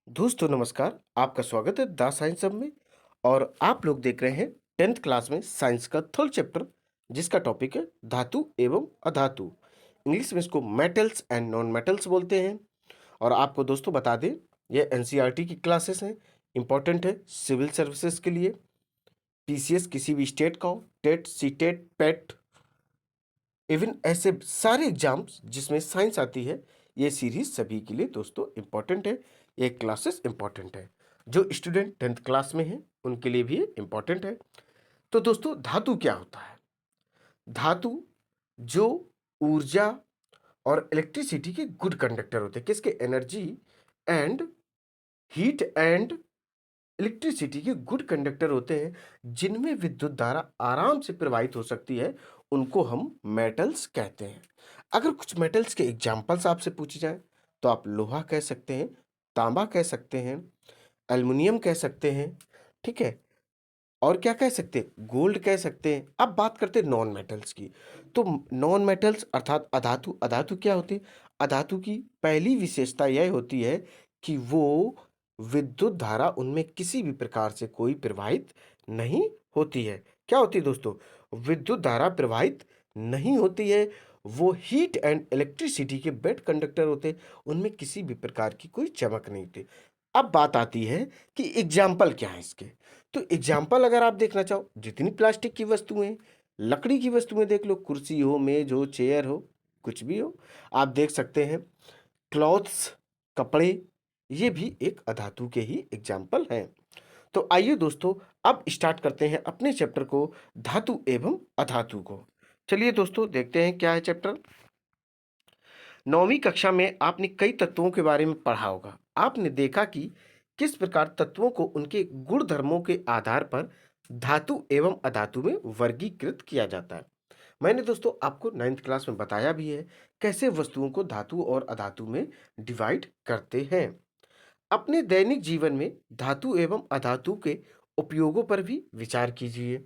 दोस्तों नमस्कार, आपका स्वागत है द साइंस हब में। और आप लोग देख रहे हैं 10th क्लास में साइंस का थर्ड चैप्टर, जिसका टॉपिक है धातु एवं अधातु। इंग्लिश में इसको मेटल्स एंड नॉन मेटल्स बोलते हैं। और आपको दोस्तों बता दें, ये एनसीईआरटी की क्लासेस हैं, इंपॉर्टेंट है सिविल सर्विसेज के लिए। पीसीएस किसी भी स्टेट का हो, टेट, सीटेट, पेट, इवन ऐसे सारे एग्जाम्स जिसमें साइंस आती है, ये सीरीज सभी के लिए दोस्तों इंपॉर्टेंट है। ये क्लासेस इंपॉर्टेंट है। जो स्टूडेंट 10th क्लास में हैं उनके लिए भी इंपॉर्टेंट है। तो दोस्तों धातु क्या होता है? धातु जो ऊर्जा और इलेक्ट्रिसिटी के गुड कंडक्टर होते हैं, किसके? Energy and heat and electricity के गुड कंडक्टर होते हैं, जिनमें विद्युत धारा आराम से प्रवाहित हो सकती है, उनको हम मेटल्स कहते हैं। अगर कुछ मेटल्स के एग्जांपल्स आपसे पूछे जाएं तो आप लोहा कह सकते हैं, तांबा कह सकते हैं, एल्युमिनियम कह सकते हैं, ठीक है। और क्या कह सकते हैं? गोल्ड कह सकते हैं। अब बात करते हैं नॉन मेटल्स की। तो नॉन मेटल्स अर्थात अधातु। अधातु क्या होती है? अधातु की पहली विशेषता यह होती है कि वो विद्युत धारा उनमें किसी भी प्रकार से कोई प्रवाहित नहीं होती है। क्या होती है दोस्तों? विद्युत धारा प्रवाहित नहीं होती है। वो हीट एंड इलेक्ट्रिसिटी के बेड कंडक्टर होते हैं, उनमें किसी भी प्रकार की कोई चमक नहीं होती। अब बात आती है कि एग्जाम्पल क्या है इसके। तो एग्जाम्पल अगर आप देखना चाहो, जितनी प्लास्टिक की वस्तुएं, लकड़ी की वस्तुएं देख लो, कुर्सी हो, मेज हो, चेयर हो, कुछ भी हो, आप देख सकते हैं। क्लॉथ्स, कपड़े, ये भी एक अधातु के ही एग्जाम्पल हैं। तो आइए दोस्तों, अब स्टार्ट करते हैं अपने चैप्टर को, धातु एवं अधातु को। चलिए दोस्तों देखते हैं क्या है चैप्टर। 9वीं कक्षा में आपने कई तत्वों के बारे में पढ़ा होगा। आपने देखा कि किस प्रकार तत्वों को उनके गुण धर्मों के आधार पर धातु एवं अधातु में वर्गीकृत किया जाता है। मैंने दोस्तों आपको 9th क्लास में बताया भी है कैसे वस्तुओं को धातु और अधातु में डिवाइड करते हैं। अपने दैनिक जीवन में धातु एवं अधातु के उपयोगों पर भी विचार कीजिए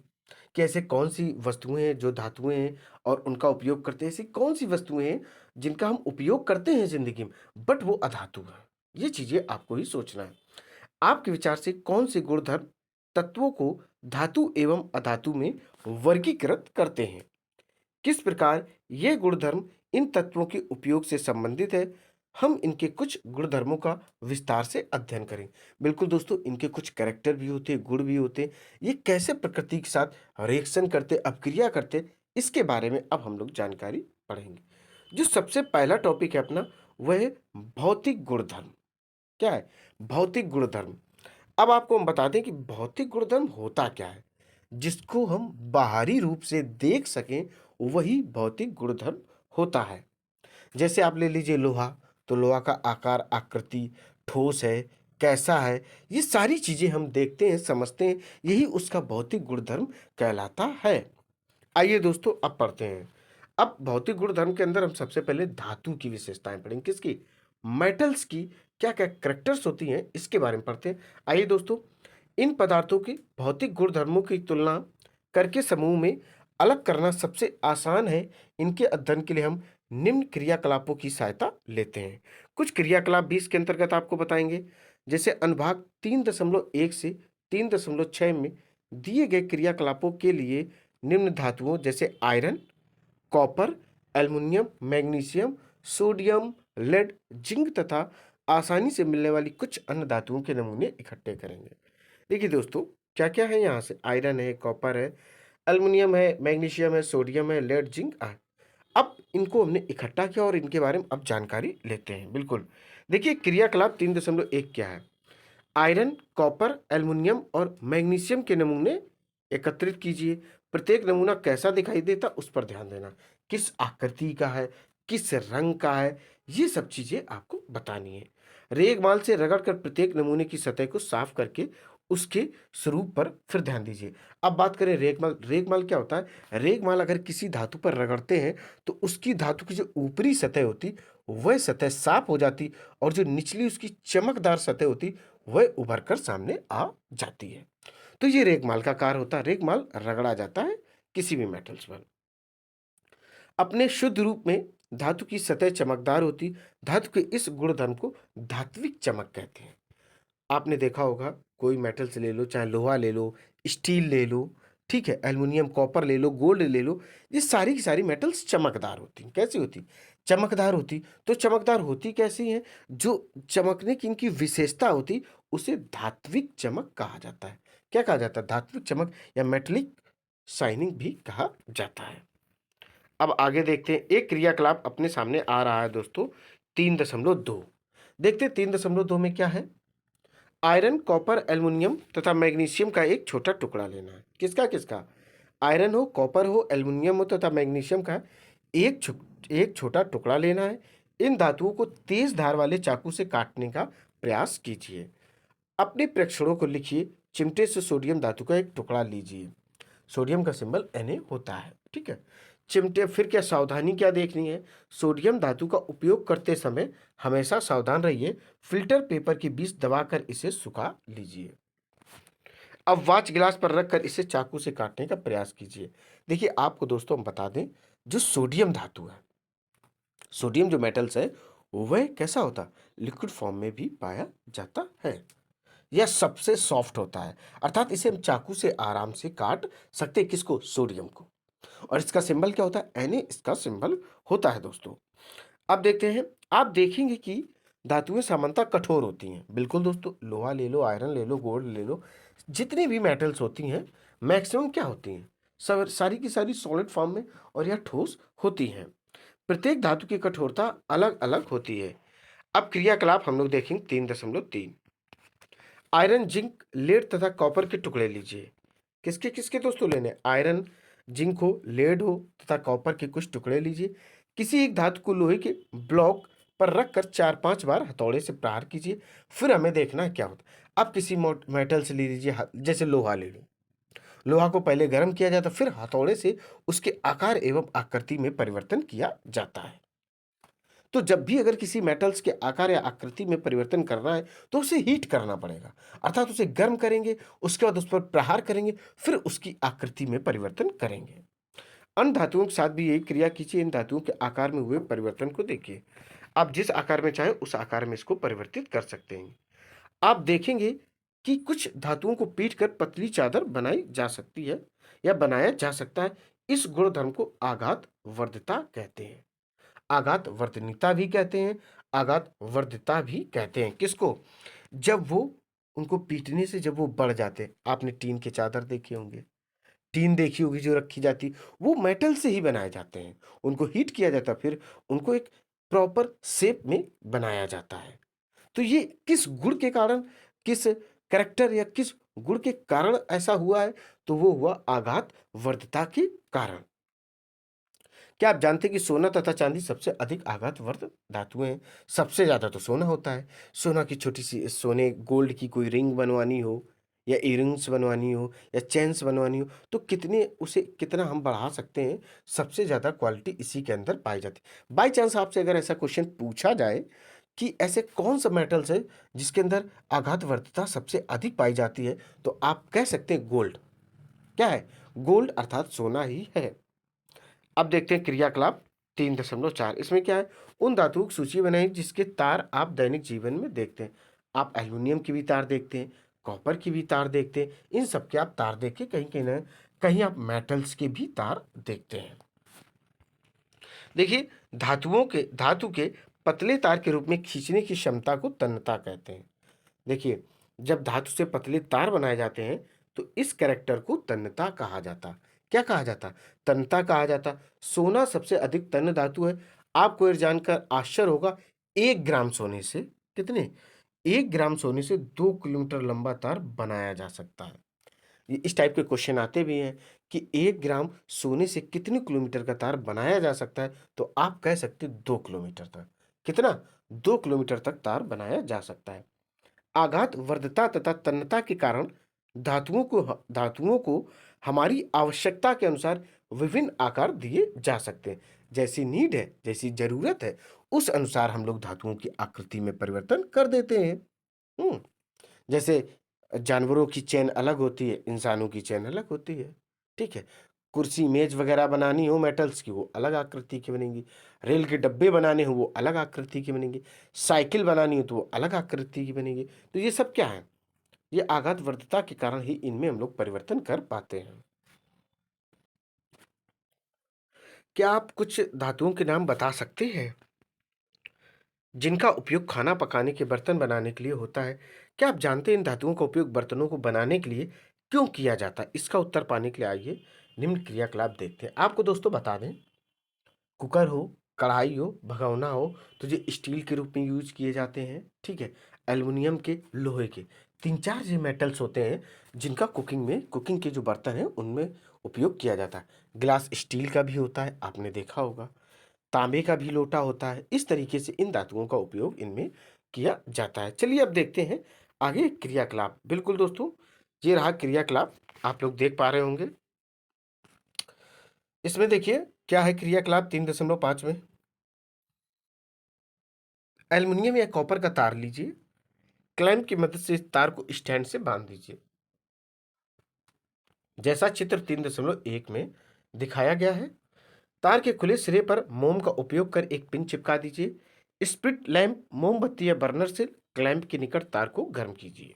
कि ऐसे कौन सी वस्तुएं हैं जो धातुएं हैं और उनका उपयोग करते हैं, ऐसी कौन सी वस्तुएं हैं जिनका हम उपयोग करते हैं जिंदगी में, बट वो अधातु है। ये चीजें आपको ही सोचना है। आपके विचार से कौन से गुणधर्म तत्वों को धातु एवं अधातु में वर्गीकृत करते हैं? किस प्रकार ये गुणधर्म इन तत्वों के उपयोग से संबंधित है? हम इनके कुछ गुणधर्मों का विस्तार से अध्ययन करें। बिल्कुल दोस्तों, इनके कुछ कैरेक्टर भी होते हैं, गुण भी होते हैं। ये कैसे प्रकृति के साथ रिएक्शन करते, अपक्रिया करते, इसके बारे में अब हम लोग जानकारी पढ़ेंगे। जो सबसे पहला टॉपिक है अपना, वह है भौतिक गुणधर्म। क्या है? भौतिक गुणधर्म। अब आपको हम बता दें कि भौतिक गुणधर्म होता क्या है। जिसको हम बाहरी रूप से देख सकें, वही भौतिक गुणधर्म होता है। जैसे आप ले लीजिए लोहा, तो लोहा का आकार, आकृति, ठोस है, कैसा है, ये सारी चीजें हम देखते हैं, समझते हैं, यही उसका भौतिक गुणधर्म कहलाता है। आइए दोस्तों अब पढ़ते हैं। अब भौतिक गुणधर्म के अंदर हम सबसे पहले धातु की विशेषताएं पढ़ेंगे। किसकी? मेटल्स की क्या क्या करेक्टर्स होती हैं, इसके बारे में पढ़ते हैं। आइए दोस्तों, इन पदार्थों के भौतिक गुणधर्मों की तुलना करके समूह में अलग करना सबसे आसान है। इनके अध्ययन के लिए हम निम्न क्रियाकलापों की सहायता लेते हैं। कुछ क्रियाकलाप भी इसके अंतर्गत आपको बताएंगे। जैसे अनुभाग 3.1 से 3.6 में दिए गए क्रियाकलापों के लिए निम्न धातुओं जैसे iron, copper, aluminium, magnesium, sodium, lead, zinc तथा आसानी से मिलने वाली कुछ अन्य धातुओं के नमूने इकट्ठे करेंगे। देखिए दोस्तों, क्या क्या है यहाँ से? आयरन है, कॉपर है, एल्युमिनियम है, मैग्नीशियम है, सोडियम है, लेड, जिंक है। अब इनको हमने इकट्ठा किया और इनके बारे में अब जानकारी लेते हैं। बिल्कुल, देखिए क्रियाकलाप 3.1 क्या है। आयरन, कॉपर, एल्युमिनियम और मैग्नीशियम के नमूने एकत्रित कीजिए। प्रत्येक नमूना कैसा दिखाई देता, उस पर ध्यान देना। किस आकृति का है, किस रंग का है, ये सब चीजें आपको बतानी है। रेगमाल से रगड़कर प्रत्येक नमूने की सतह को साफ करके उसके स्वरूप पर फिर ध्यान दीजिए। अब बात करें रेगमाल। रेगमाल क्या होता है? रेगमाल अगर किसी धातु पर रगड़ते हैं तो उसकी धातु की जो ऊपरी सतह होती, वह सतह साफ हो जाती, और जो निचली उसकी चमकदार सतह होती, वह उभर कर सामने आ जाती है। तो ये रेगमाल का कार्य होता है। रेगमाल रगड़ा जाता है किसी भी मेटल्स पर। अपने शुद्ध रूप में धातु की सतह चमकदार होती। धातु के इस गुणधर्म को धात्विक चमक कहते हैं। आपने देखा होगा कोई मेटल्स ले लो, चाहे लोहा ले लो, स्टील ले लो, ठीक है, एल्युमिनियम, कॉपर ले लो, गोल्ड ले लो, ये सारी की सारी मेटल्स चमकदार होती हैं। कैसी होती? चमकदार होती। तो चमकदार होती कैसी हैं? जो चमकने की इनकी विशेषता होती, उसे धात्विक चमक कहा जाता है। क्या कहा जाता है? धात्विक चमक या मेटेलिक शाइनिंग भी कहा जाता है। अब आगे देखते हैं, एक क्रियाकलाप अपने सामने आ रहा है दोस्तों 3.2। देखते हैं 3.2 में क्या है। आयरन, कॉपर, एल्युमिनियम तथा मैग्नीशियम का एक छोटा टुकड़ा लेना है। किसका किसका? आयरन हो, कॉपर हो, एल्युमिनियम हो तथा मैग्नीशियम का एक छोटा टुकड़ा लेना है। इन धातुओं को तेज धार वाले चाकू से काटने का प्रयास कीजिए। अपने प्रेक्षणों को लिखिए। चिमटे से सोडियम धातु का एक टुकड़ा लीजिए। सोडियम का सिंबल Na होता है, ठीक है। चिमटे, फिर क्या सावधानी क्या देखनी है? सोडियम धातु का उपयोग करते समय हमेशा सावधान रहिए। फिल्टर पेपर के बीच दबाकर इसे सुखा लीजिए। अब वॉच गिलास पर रखकर इसे चाकू से काटने का प्रयास कीजिए। देखिए आपको दोस्तों हम बता दें, जो सोडियम धातु है, सोडियम जो मेटल्स है, वह कैसा होता है? लिक्विड फॉर्म में भी पाया जाता है। यह सबसे सॉफ्ट होता है, अर्थात इसे हम चाकू से आराम से काट सकते हैं। किसको? सोडियम को। और इसका सिंबल क्या होता है? Na इसका सिंबल होता है दोस्तों। अब देखते हैं, आप देखेंगे कि धातुएं सामान्यतः कठोर होती हैं। बिल्कुल दोस्तों, लोहा ले लो, आयरन ले लो, गोल्ड ले लो, जितनी भी मेटल्स होती हैं मैक्सिमम क्या होती हैं? सब सारी की सारी सॉलिड फॉर्म में और यह ठोस होती हैं। प्रत्येक धातु की कठोरता अलग अलग होती है। अब क्रियाकलाप हम लोग देखेंगे 3.3। आयरन, जिंक, लेड तथा कॉपर के टुकड़े लीजिए। किसके किसके दोस्तों लेने? आयरन, जिंक हो, लेड हो तथा कॉपर के कुछ टुकड़े लीजिए। किसी एक धातु को लोहे के ब्लॉक पर रखकर 4-5 बार हथौड़े से प्रहार कीजिए। फिर हमें देखना है क्या होता है। अब किसी मेटल से ले लीजिए, जैसे लोहा ले लो। लोहा को पहले गर्म किया जाता, फिर हथौड़े से उसके आकार एवं आकृति में परिवर्तन किया जाता है। तो जब भी अगर किसी मेटल्स के आकार या आकृति में परिवर्तन करना है, तो उसे हीट करना पड़ेगा, अर्थात उसे गर्म करेंगे, उसके बाद उस पर प्रहार करेंगे, फिर उसकी आकृति में परिवर्तन करेंगे। अन्य धातुओं के साथ भी यही क्रिया कीजिए। इन धातुओं के आकार में हुए परिवर्तन को देखिए। आप जिस आकार में चाहे उस आकार में इसको परिवर्तित कर सकते हैं। आप देखेंगे कि कुछ धातुओं को पीट कर पतली चादर बनाई जा सकती है या बनाया जा सकता है। इस गुणधर्म को आघात वर्धता कहते हैं। आघात वर्तनीयता भी कहते हैं, आघात वर्धिता भी कहते हैं। किसको? जब वो उनको पीटने से जब वो बढ़ जाते हैं। आपने टीन के चादर देखे होंगे, टीन देखी होगी जो रखी जाती, वो मेटल से ही बनाए जाते हैं। उनको हीट किया जाता, फिर उनको एक प्रॉपर शेप में बनाया जाता है। तो ये किस गुण के कारण, किस कैरेक्टर या किस गुण के कारण ऐसा हुआ है? तो वो हुआ आघात वर्धता के कारण। क्या आप जानते हैं कि सोना तथा चांदी सबसे अधिक आघातवर्ध धातुएं हैं? सबसे ज्यादा तो सोना होता है। सोना की छोटी सी, सोने गोल्ड की कोई रिंग बनवानी हो या इयरिंग्स बनवानी हो या चेन्स बनवानी हो, तो कितने उसे कितना हम बढ़ा सकते हैं। सबसे ज्यादा क्वालिटी इसी के अंदर पाई जाती है। बाई चांस आपसे अगर ऐसा क्वेश्चन पूछा जाए कि ऐसे कौन सा मेटल्स है जिसके अंदर आघातवर्धता सबसे अधिक पाई जाती है, तो आप कह सकते हैं गोल्ड। क्या है? गोल्ड अर्थात सोना ही है। अब देखते हैं क्रियाकलाप 3.4। इसमें क्या है? उन धातुओं की सूची बनाई जिसके तार आप दैनिक जीवन में देखते हैं। आप एल्युमिनियम की भी तार देखते हैं, कॉपर की भी तार देखते हैं। इन सब के आप तार देख के कहीं कहीं ना कहीं आप मेटल्स के भी तार देखते हैं। देखिए, धातु के पतले तार के रूप में खींचने की क्षमता को तन्यता कहते हैं। देखिए, जब धातु से पतले तार बनाए जाते हैं, तो इस कैरेक्टर को तन्यता कहा जाता। क्या कहा जाता? तन्यता कहा जाता। सोना सबसे अधिक तन्य धातु है। आपको यह जानकर आश्चर्य होगा, 1 ग्राम सोने से कितने? 1 ग्राम सोने से 2 किलोमीटर लंबा तार बनाया जा सकता है। ये इस टाइप के क्वेश्चन आते भी हैं कि 1 ग्राम सोने से कितने किलोमीटर का तार बनाया जा सकता है, तो आप कह सकते 2 किलोमीटर तक। कितना? 2 किलोमीटर तक तार बनाया जा सकता है। आघात वर्धता तथा तन्यता के कारण धातुओं को हमारी आवश्यकता के अनुसार विभिन्न आकार दिए जा सकते हैं। जैसी नीड है, जैसी जरूरत है, उस अनुसार हम लोग धातुओं की आकृति में परिवर्तन कर देते हैं। जैसे जानवरों की चेन अलग होती है, इंसानों की चेन अलग होती है। ठीक है, कुर्सी मेज वगैरह बनानी हो मेटल्स की, वो अलग आकृति की बनेंगी। रेल के डब्बे बनाने हो, वो अलग आकृति की बनेंगी। साइकिल बनानी हो तो वो अलग आकृति की बनेगी। तो ये सब क्या है? ये आघात वर्धता के कारण ही इनमें हम लोग परिवर्तन कर पाते हैं। क्या आप कुछ धातुओं के नाम बता सकते हैं जिनका उपयोग खाना पकाने के बर्तन बनाने के लिए होता है? क्या आप जानते हैं इन धातुओं का उपयोग बर्तनों को बनाने के लिए क्यों किया जाता है? इसका उत्तर पाने के लिए आइए निम्न क्रियाकलाप देखते हैं। आपको दोस्तों बता दें, कुकर हो, कढ़ाई हो, भगोना हो, तो ये स्टील के रूप में यूज किए जाते हैं, ठीक है। एल्युमिनियम के, लोहे के, 3-4 ये मेटल्स होते हैं जिनका कुकिंग के जो बर्तन हैं उनमें उपयोग किया जाता है। ग्लास स्टील का भी होता है, आपने देखा होगा। तांबे का भी लोटा होता है। इस तरीके से इन धातुओं का उपयोग इनमें किया जाता है। चलिए अब देखते हैं आगे क्रियाकलाप। बिल्कुल दोस्तों, ये रहा क्रियाकलाप, आप लोग देख पा रहे होंगे। इसमें देखिए क्या है क्रियाकलाप 3.5 में। एल्युमिनियम या कॉपर का तार लीजिए, क्लैंप की मदद से इस तार को स्टैंड से बांध दीजिए, जैसा चित्र 3.1 में दिखाया गया है। तार के खुले सिरे पर मोम का उपयोग कर एक पिन चिपका दीजिए। स्प्रिट लैंप मोमबत्ती या बर्नर से क्लैंप के निकट तार को गर्म कीजिए।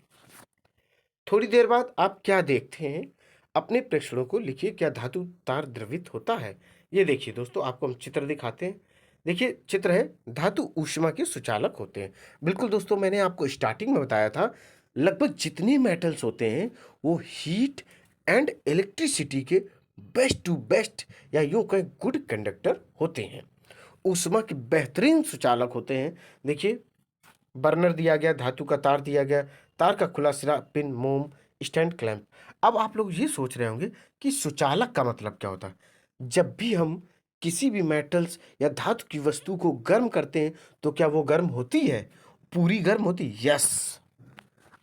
थोड़ी देर बाद आप क्या देखते हैं? अपने प्रेक्षणों को लिखिए, क्या धातु तार द्रवित होता है? ये देखिए दोस्तों, आपको हम चित्र दिखाते हैं। देखिए चित्र है, धातु ऊष्मा के सुचालक होते हैं। बिल्कुल दोस्तों, मैंने आपको स्टार्टिंग में बताया था, लगभग जितने मेटल्स होते हैं वो हीट एंड इलेक्ट्रिसिटी के बेस्ट टू बेस्ट या यूं कहें गुड कंडक्टर होते हैं। ऊष्मा के बेहतरीन सुचालक होते हैं। देखिए, बर्नर दिया गया, धातु का तार दिया गया, तार का खुला सिरा, पिन, मोम, स्टैंड, क्लैंप। अब आप लोग ये सोच रहे होंगे कि सुचालक का मतलब क्या होता है? जब भी हम किसी भी मेटल्स या धातु की वस्तु को गर्म करते हैं तो क्या वो गर्म होती है? पूरी गर्म होती है? यस।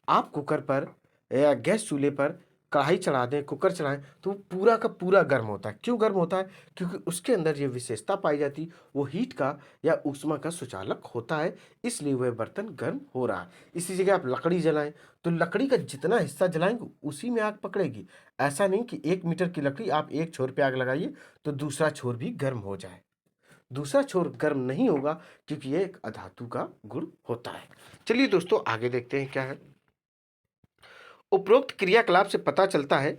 आप कुकर पर या गैस चूल्हे पर कढ़ाई चढ़ा दें, कुकर चढ़ाएं, तो वो पूरा का पूरा गर्म होता है। क्यों गर्म होता है? क्योंकि उसके अंदर ये विशेषता पाई जाती, वो हीट का या ऊष्मा का सुचालक होता है, इसलिए वह बर्तन गर्म हो रहा है। इसी जगह आप लकड़ी जलाएं तो लकड़ी का जितना हिस्सा जलाएंगे उसी में आग पकड़ेगी। ऐसा नहीं कि 1 मीटर की लकड़ी आप एक छोर पे आग लगाइए तो दूसरा छोर भी गर्म हो जाए। दूसरा छोर गर्म नहीं होगा क्योंकि यह एक अधातु का गुण होता है। चलिए दोस्तों आगे देखते हैं क्या है। उपरोक्त क्रियाकलाप से पता चलता है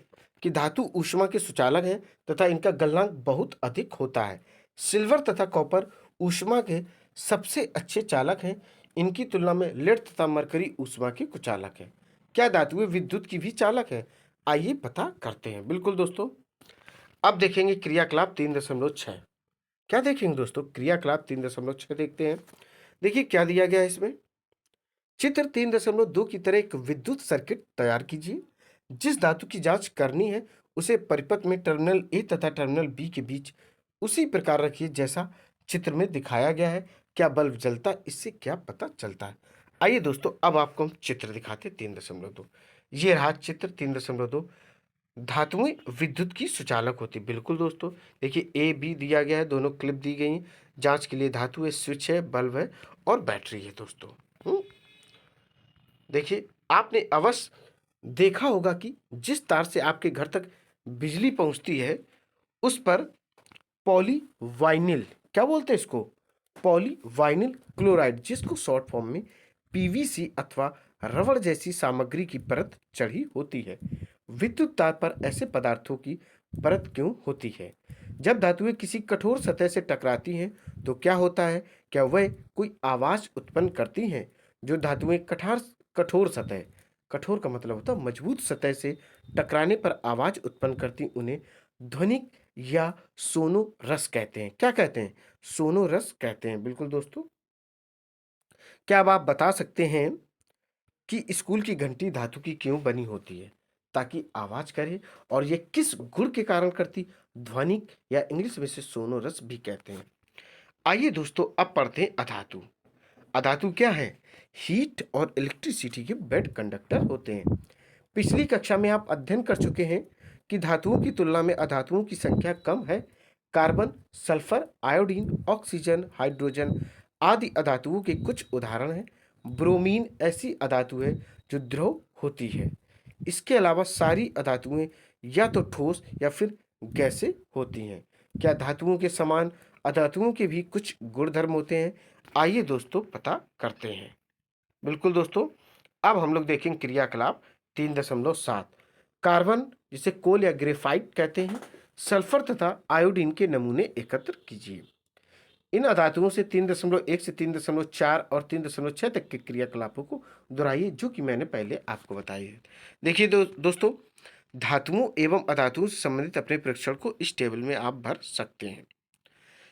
कि धातु ऊष्मा के सुचालक हैं तथा इनका गलनांक बहुत अधिक होता है। सिल्वर तथा कॉपर ऊष्मा के सबसे अच्छे चालक हैं। इनकी तुलना में लेड तथा मरकरी ऊष्मा के कुचालक हैं। क्या धातुएं विद्युत की भी चालक हैं? आइए पता करते हैं। बिल्कुल दोस्तों, अब देखेंगे क्रियाकलाप 3.6। क्या देखेंगे दोस्तों? क्रियाकलाप 3.6 देखते हैं। देखिए क्या दिया गया है इसमें। चित्र 3.2 की तरह एक विद्युत सर्किट तैयार कीजिए। जिस धातु की जांच करनी है उसे परिपथ में टर्मिनल ए तथा टर्मिनल बी के बीच उसी प्रकार रखिए जैसा चित्र में दिखाया गया है। क्या बल्ब जलता है? इससे क्या पता चलता है? आइए दोस्तों, अब आपको हम चित्र दिखाते हैं 3.2। ये रहा चित्र 3.2। धातुएं विद्युत की सुचालक होती। बिल्कुल दोस्तों, देखिए ए बी दिया गया है, दोनों क्लिप दी गई हैं। जांच के लिए धातु है, स्विच है, बल्ब है और बैटरी है दोस्तों। देखिए, आपने अवश्य देखा होगा कि जिस तार से आपके घर तक बिजली पहुंचती है उस पर पॉलीवाइनिल, क्या बोलते हैं इसको? पॉलीवाइनिल क्लोराइड, जिसको शॉर्ट फॉर्म में पीवीसी अथवा रबड़ जैसी सामग्री की परत चढ़ी होती है। विद्युत तार पर ऐसे पदार्थों की परत क्यों होती है? जब धातुएं किसी कठोर सतह से टकराती हैं तो क्या होता है? क्या वह कोई आवाज उत्पन्न करती हैं? जो धातुएं कठोर सतह, कठोर का मतलब होता है मजबूत सतह से टकराने पर आवाज उत्पन्न करती, उन्हें ध्वनिक या सोनोरस कहते हैं। क्या कहते हैं? सोनोरस कहते हैं। बिल्कुल दोस्तों, क्या अब आप बता सकते हैं कि स्कूल की घंटी धातु की क्यों बनी होती है? ताकि आवाज करे। और ये किस गुण के कारण करती? ध्वनिक या इंग्लिश में से सोनोरस भी कहते हैं। आइए दोस्तों, अब पढ़ते हैं अधातु। अधातु क्या है? हीट और इलेक्ट्रिसिटी के बेड कंडक्टर होते हैं। पिछली कक्षा में आप अध्ययन कर चुके हैं कि धातुओं की तुलना में अधातुओं की संख्या कम है। Carbon, sulphur, iodine, oxygen, hydrogen आदि अधातुओं के कुछ उदाहरण हैं। ब्रोमीन ऐसी अधातु है जो द्रव होती है। इसके अलावा सारी अधातुएं या तो ठोस या फिर गैसें होती हैं। क्या धातुओं के समान अधातुओं के भी कुछ गुणधर्म होते हैं? आइए दोस्तों पता करते हैं। बिल्कुल दोस्तों, अब हम लोग देखेंगे क्रियाकलाप 3.7। कार्बन, जिसे कोल या ग्रेफाइट कहते हैं, सल्फर तथा आयोडीन के नमूने एकत्र कीजिए। इन अधातुओं से 3.1 से 3.4 और 3.6 तक के क्रियाकलापों को दोहराइए, जो कि मैंने पहले आपको बताई है। देखिए दोस्तों, धातुओं एवं अधातुओं से संबंधित अपने परीक्षण को इस टेबल में आप भर सकते हैं।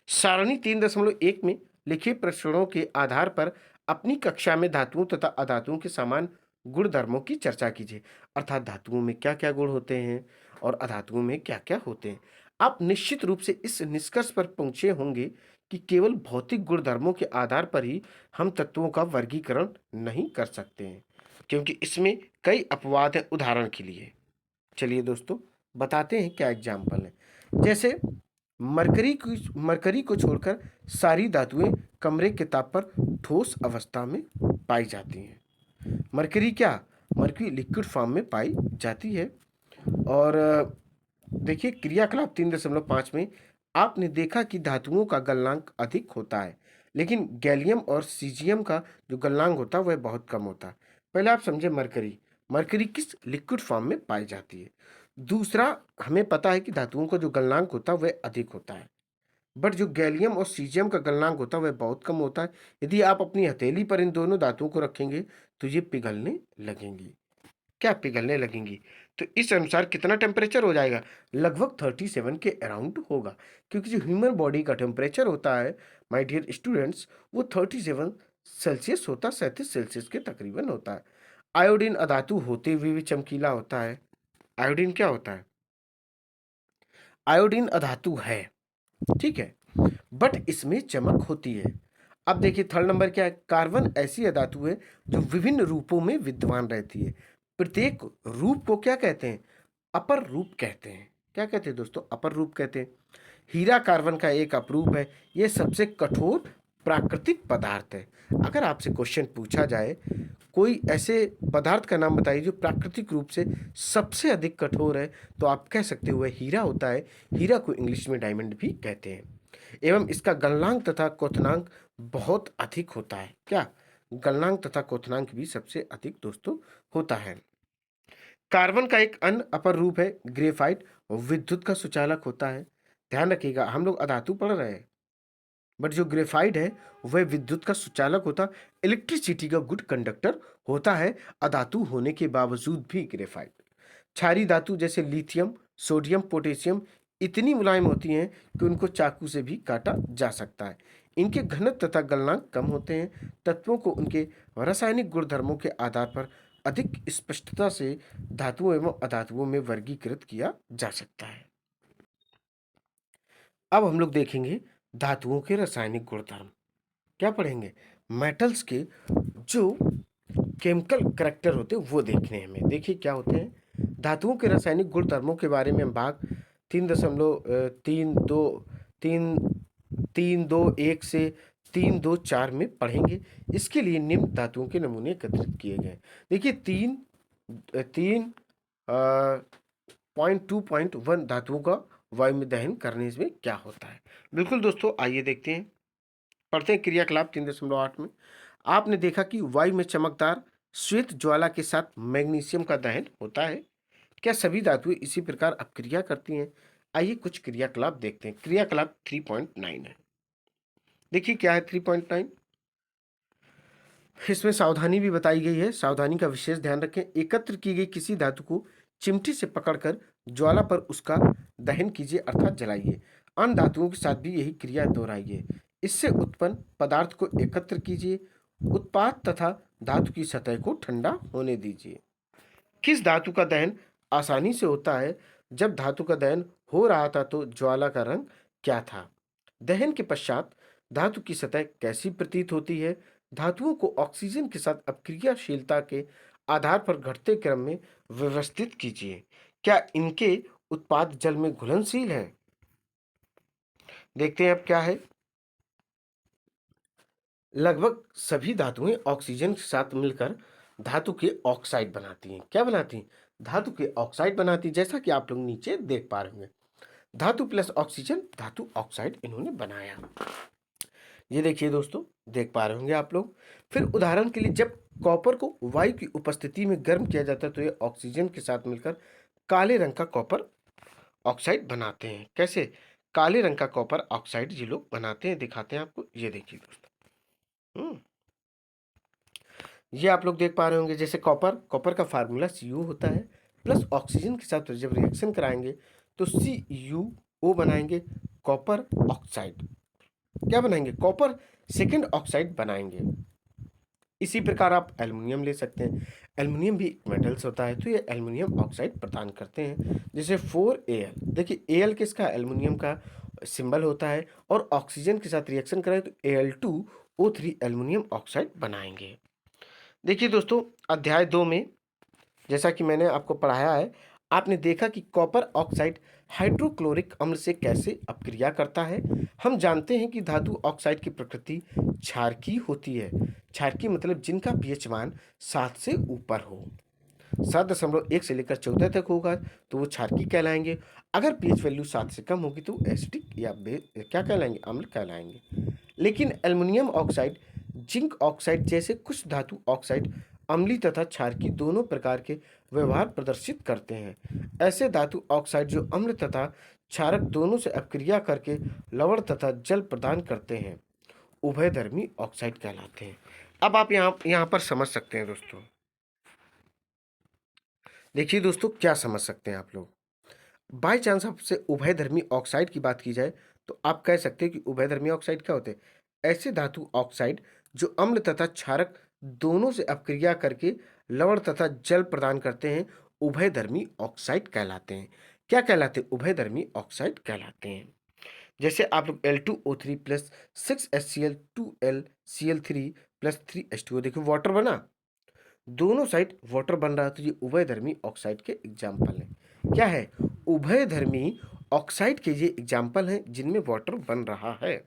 सारणी 3.1 में लिखे प्रश्नों के आधार पर अपनी कक्षा में धातुओं तथा अधातुओं के समान गुणधर्मों की चर्चा कीजिए। अर्थात धातुओं में क्या क्या गुण होते हैं और अधातुओं में क्या क्या होते हैं। आप निश्चित रूप से इस निष्कर्ष पर पहुंचे होंगे कि केवल भौतिक गुणधर्मों के आधार पर ही हम तत्वों का वर्गीकरण नहीं कर सकते हैं, क्योंकि इसमें कई अपवाद हैं। उदाहरण के लिए चलिए दोस्तों बताते हैं क्या एग्जाम्पल है। जैसे मरकरी को छोड़कर सारी धातुएं कमरे के ताप पर ठोस अवस्था में पाई जाती हैं। मरकरी क्या, मरकरी लिक्विड फॉर्म में पाई जाती है। और देखिए क्रियाकलाप 3.5 में आपने देखा कि धातुओं का गलनांक अधिक होता है, लेकिन गैलियम और सीजियम का जो गलनांक होता है वह बहुत कम होता है। पहले आप समझे मरकरी, मरकरी किस लिक्विड फॉर्म में पाई जाती है। दूसरा, हमें पता है कि धातुओं का जो गलनांक होता है वह अधिक होता है, बट जो गैलियम और सीजियम का गलनांक होता है वह बहुत कम होता है। यदि आप अपनी हथेली पर इन दोनों धातुओं को रखेंगे तो ये पिघलने लगेंगी। क्या पिघलने लगेंगी? तो इस अनुसार कितना टेम्परेचर हो जाएगा? लगभग 37 के अराउंड होगा, क्योंकि जो ह्यूमन बॉडी का टेम्परेचर होता है माय डियर स्टूडेंट्स, वो 37 सेल्सियस होता है, 37 सेल्सियस के तकरीबन होता है। आयोडीन अधातु होते हुए भी चमकीला होता है। आयोडीन क्या होता है? आयोडीन अधातु है, ठीक है, बट इसमें चमक होती है। अब देखिए थर्ड नंबर क्या है? कार्बन ऐसी अधातु है जो विभिन्न रूपों में विद्यमान रहती है। प्रत्येक रूप को क्या कहते हैं? अपर रूप कहते हैं। क्या कहते हैं दोस्तों? अपर रूप कहते हैं। हीरा कार्बन का एक अपरूप है। यह सबसे कठोर प्राकृतिक पदार्थ है। अगर आपसे क्वेश्चन पूछा जाए कोई ऐसे पदार्थ का नाम बताइए जो प्राकृतिक रूप से सबसे अधिक कठोर है, तो आप कह सकते हो वह हीरा होता है। हीरा को इंग्लिश में डायमंड भी कहते हैं। एवं इसका गलनांक तथा क्वथनांक बहुत अधिक होता है। क्या? गलनांक तथा क्वथनांक भी सबसे अधिक दोस्तों होता है। कार्बन का एक अन्य अपर रूप है ग्रेफाइट, विद्युत का सुचालक होता है। ध्यान रखिएगा, हम लोग अधातु पढ़ रहे हैं, बट जो ग्रेफाइट है वह विद्युत का सुचालक होता, इलेक्ट्रिसिटी का गुड कंडक्टर होता है अधातु होने के बावजूद भी ग्रेफाइट। क्षारीय धातु जैसे लिथियम, सोडियम, पोटेशियम इतनी मुलायम होती हैं कि उनको चाकू से भी काटा जा सकता है। इनके घनत्व तथा गलनांक कम होते हैं। तत्वों को उनके रासायनिक गुणधर्मों के आधार पर अधिक स्पष्टता से धातुओं एवं अधातुओं में वर्गीकृत किया जा सकता है। अब हम लोग देखेंगे धातुओं के रासायनिक गुणधर्म। क्या पढ़ेंगे? मेटल्स के जो केमिकल करैक्टर होते हैं वो देखने हमें। देखिए क्या होते हैं धातुओं के रासायनिक गुणधर्मों के बारे में हम भाग 3.321 से 3.2.4 में पढ़ेंगे। इसके लिए निम्न धातुओं के नमूने एकत्रित किए गए। देखिए 3.2.1 धातुओं का वायु में दहन करने में क्या होता है। बिल्कुल दोस्तों, आइए देखते हैं, पढ़ते हैं क्रियाकलाप 3.8 में। आपने देखा कि वायु में चमकदार श्वेत ज्वाला के साथ मैग्नीशियम का दहन होता है। क्या सभी धातुएं इसी प्रकार अपक्रिया करती हैं? आइए कुछ क्रियाकलाप देखते हैं। क्रियाकलाप 3.9 है। देखिए क्या है 3.9। इसमें सावधानी भी बताई गई है, सावधानी का विशेष ध्यान रखें। एकत्र की गई किसी धातु को चिमटी से पकड़कर ज्वाला पर उसका दहन कीजिए, अर्थात जलाइए। अन्य धातुओं के साथ भी यही क्रिया दोहराइए। इससे उत्पन्न पदार्थ को एकत्र कीजिए। उत्पाद तथा धातु की सतह को ठंडा होने दीजिए। किस धातु का दहन आसानी से होता है? जब धातु का दहन हो रहा था तो ज्वाला का रंग क्या था? दहन के पश्चात धातु की सतह कैसी प्रतीत होती है? धातुओं को ऑक्सीजन के साथ अपक्रियाशीलता के आधार पर घटते क्रम में व्यवस्थित कीजिए। क्या इनके उत्पाद जल में घुलनशील हैं? देखते हैं अब क्या है। लगभग सभी धातुएं ऑक्सीजन के साथ मिलकर धातु के ऑक्साइड बनाती हैं। क्या बनाती हैं? धातु के ऑक्साइड बनाती हैं, जैसा कि आप लोग नीचे देख पा रहे होंगे। धातु प्लस ऑक्सीजन धातु ऑक्साइड इन्होंने बनाया। ये देखिए दोस्तों, देख पा रहे होंगे आप लोग। फिर उदाहरण के लिए जब कॉपर को वायु की उपस्थिति में गर्म किया जाता है तो ये ऑक्सीजन के साथ मिलकर काले रंग का कॉपर ऑक्साइड बनाते हैं। कैसे? काले रंग का कॉपर ऑक्साइड ये लोग बनाते हैं, दिखाते हैं आपको। ये देखिए दोस्तों, ये आप लोग देख पा रहे होंगे। जैसे कॉपर का फार्मूला Cu होता है, प्लस ऑक्सीजन के साथ जब रिएक्शन कराएंगे तो CuO बनाएंगे, कॉपर ऑक्साइड। क्या बनाएंगे? कॉपर सेकेंड ऑक्साइड बनाएंगे। इसी प्रकार आप एल्युमिनियम ले सकते हैं। एल्युमिनियम भी मेटल्स होता है, तो ये एल्युमिनियम ऑक्साइड प्रदान करते हैं। जैसे 4Al, देखिए Al किसका? एल्युमिनियम का सिंबल होता है, और ऑक्सीजन के साथ रिएक्शन करें तो Al2O3 एल्युमिनियम ऑक्साइड बनाएंगे। देखिए दोस्तों, अध्याय 2 में जैसा कि मैंने आपको पढ़ाया है, आपने देखा कि कॉपर ऑक्साइड हाइड्रोक्लोरिक अम्ल से कैसे अपक्रिया करता है। हम जानते हैं कि धातु ऑक्साइड की प्रकृति क्षारकीय होती है। क्षारकीय मतलब जिनका पीएच मान 7 से ऊपर हो। 7.1 से लेकर 14 तक होगा तो वो क्षारकीय कहलाएंगे। अगर पीएच वैल्यू 7 से कम होगी तो एसिडिक या क्या कहलाएंगे? अम्ल कहलाएंगे। लेकिन एल्युमिनियम ऑक्साइड, जिंक ऑक्साइड जैसे कुछ धातु ऑक्साइड अम्लीय तथा क्षारकीय दोनों प्रकार के व्यवहार प्रदर्शित करते हैं। ऐसे धातु ऑक्साइड जो अम्ल तथा क्षारक दोनों से अपक्रिया करके लवण तथा जल प्रदान करते हैं, उभयधर्मी ऑक्साइड कहलाते हैं। अब आप यहाँ पर समझ सकते हैं दोस्तों। देखिए दोस्तों, क्या समझ सकते हैं आप लोग? बाय चांस आपसे उभयधर्मी ऑक्साइड की बात की जाए तो आप कह सकते हैं कि उभयधर्मी ऑक्साइड क्या होते हैं? ऐसे धातु ऑक्साइड जो अम्ल तथा क्षारक दोनों से अपक्रिया करके लवण तथा जल प्रदान करते हैं, उभयधर्मी ऑक्साइड कहलाते हैं। क्या कहलाते हैं? उभयधर्मी ऑक्साइड कहलाते हैं। जैसे आप लोग L2O3 plus 6HCl 2LCl3 plus 3H2O, देखो वाटर बना, दोनों साइड वाटर बन रहा है, तो ये उभयधर्मी ऑक्साइड के एग्जाम्पल हैं। क्या है? उभयधर्मी ऑक्साइड के ये एग्जाम्पल हैं जिनमें वाटर बन रहा है।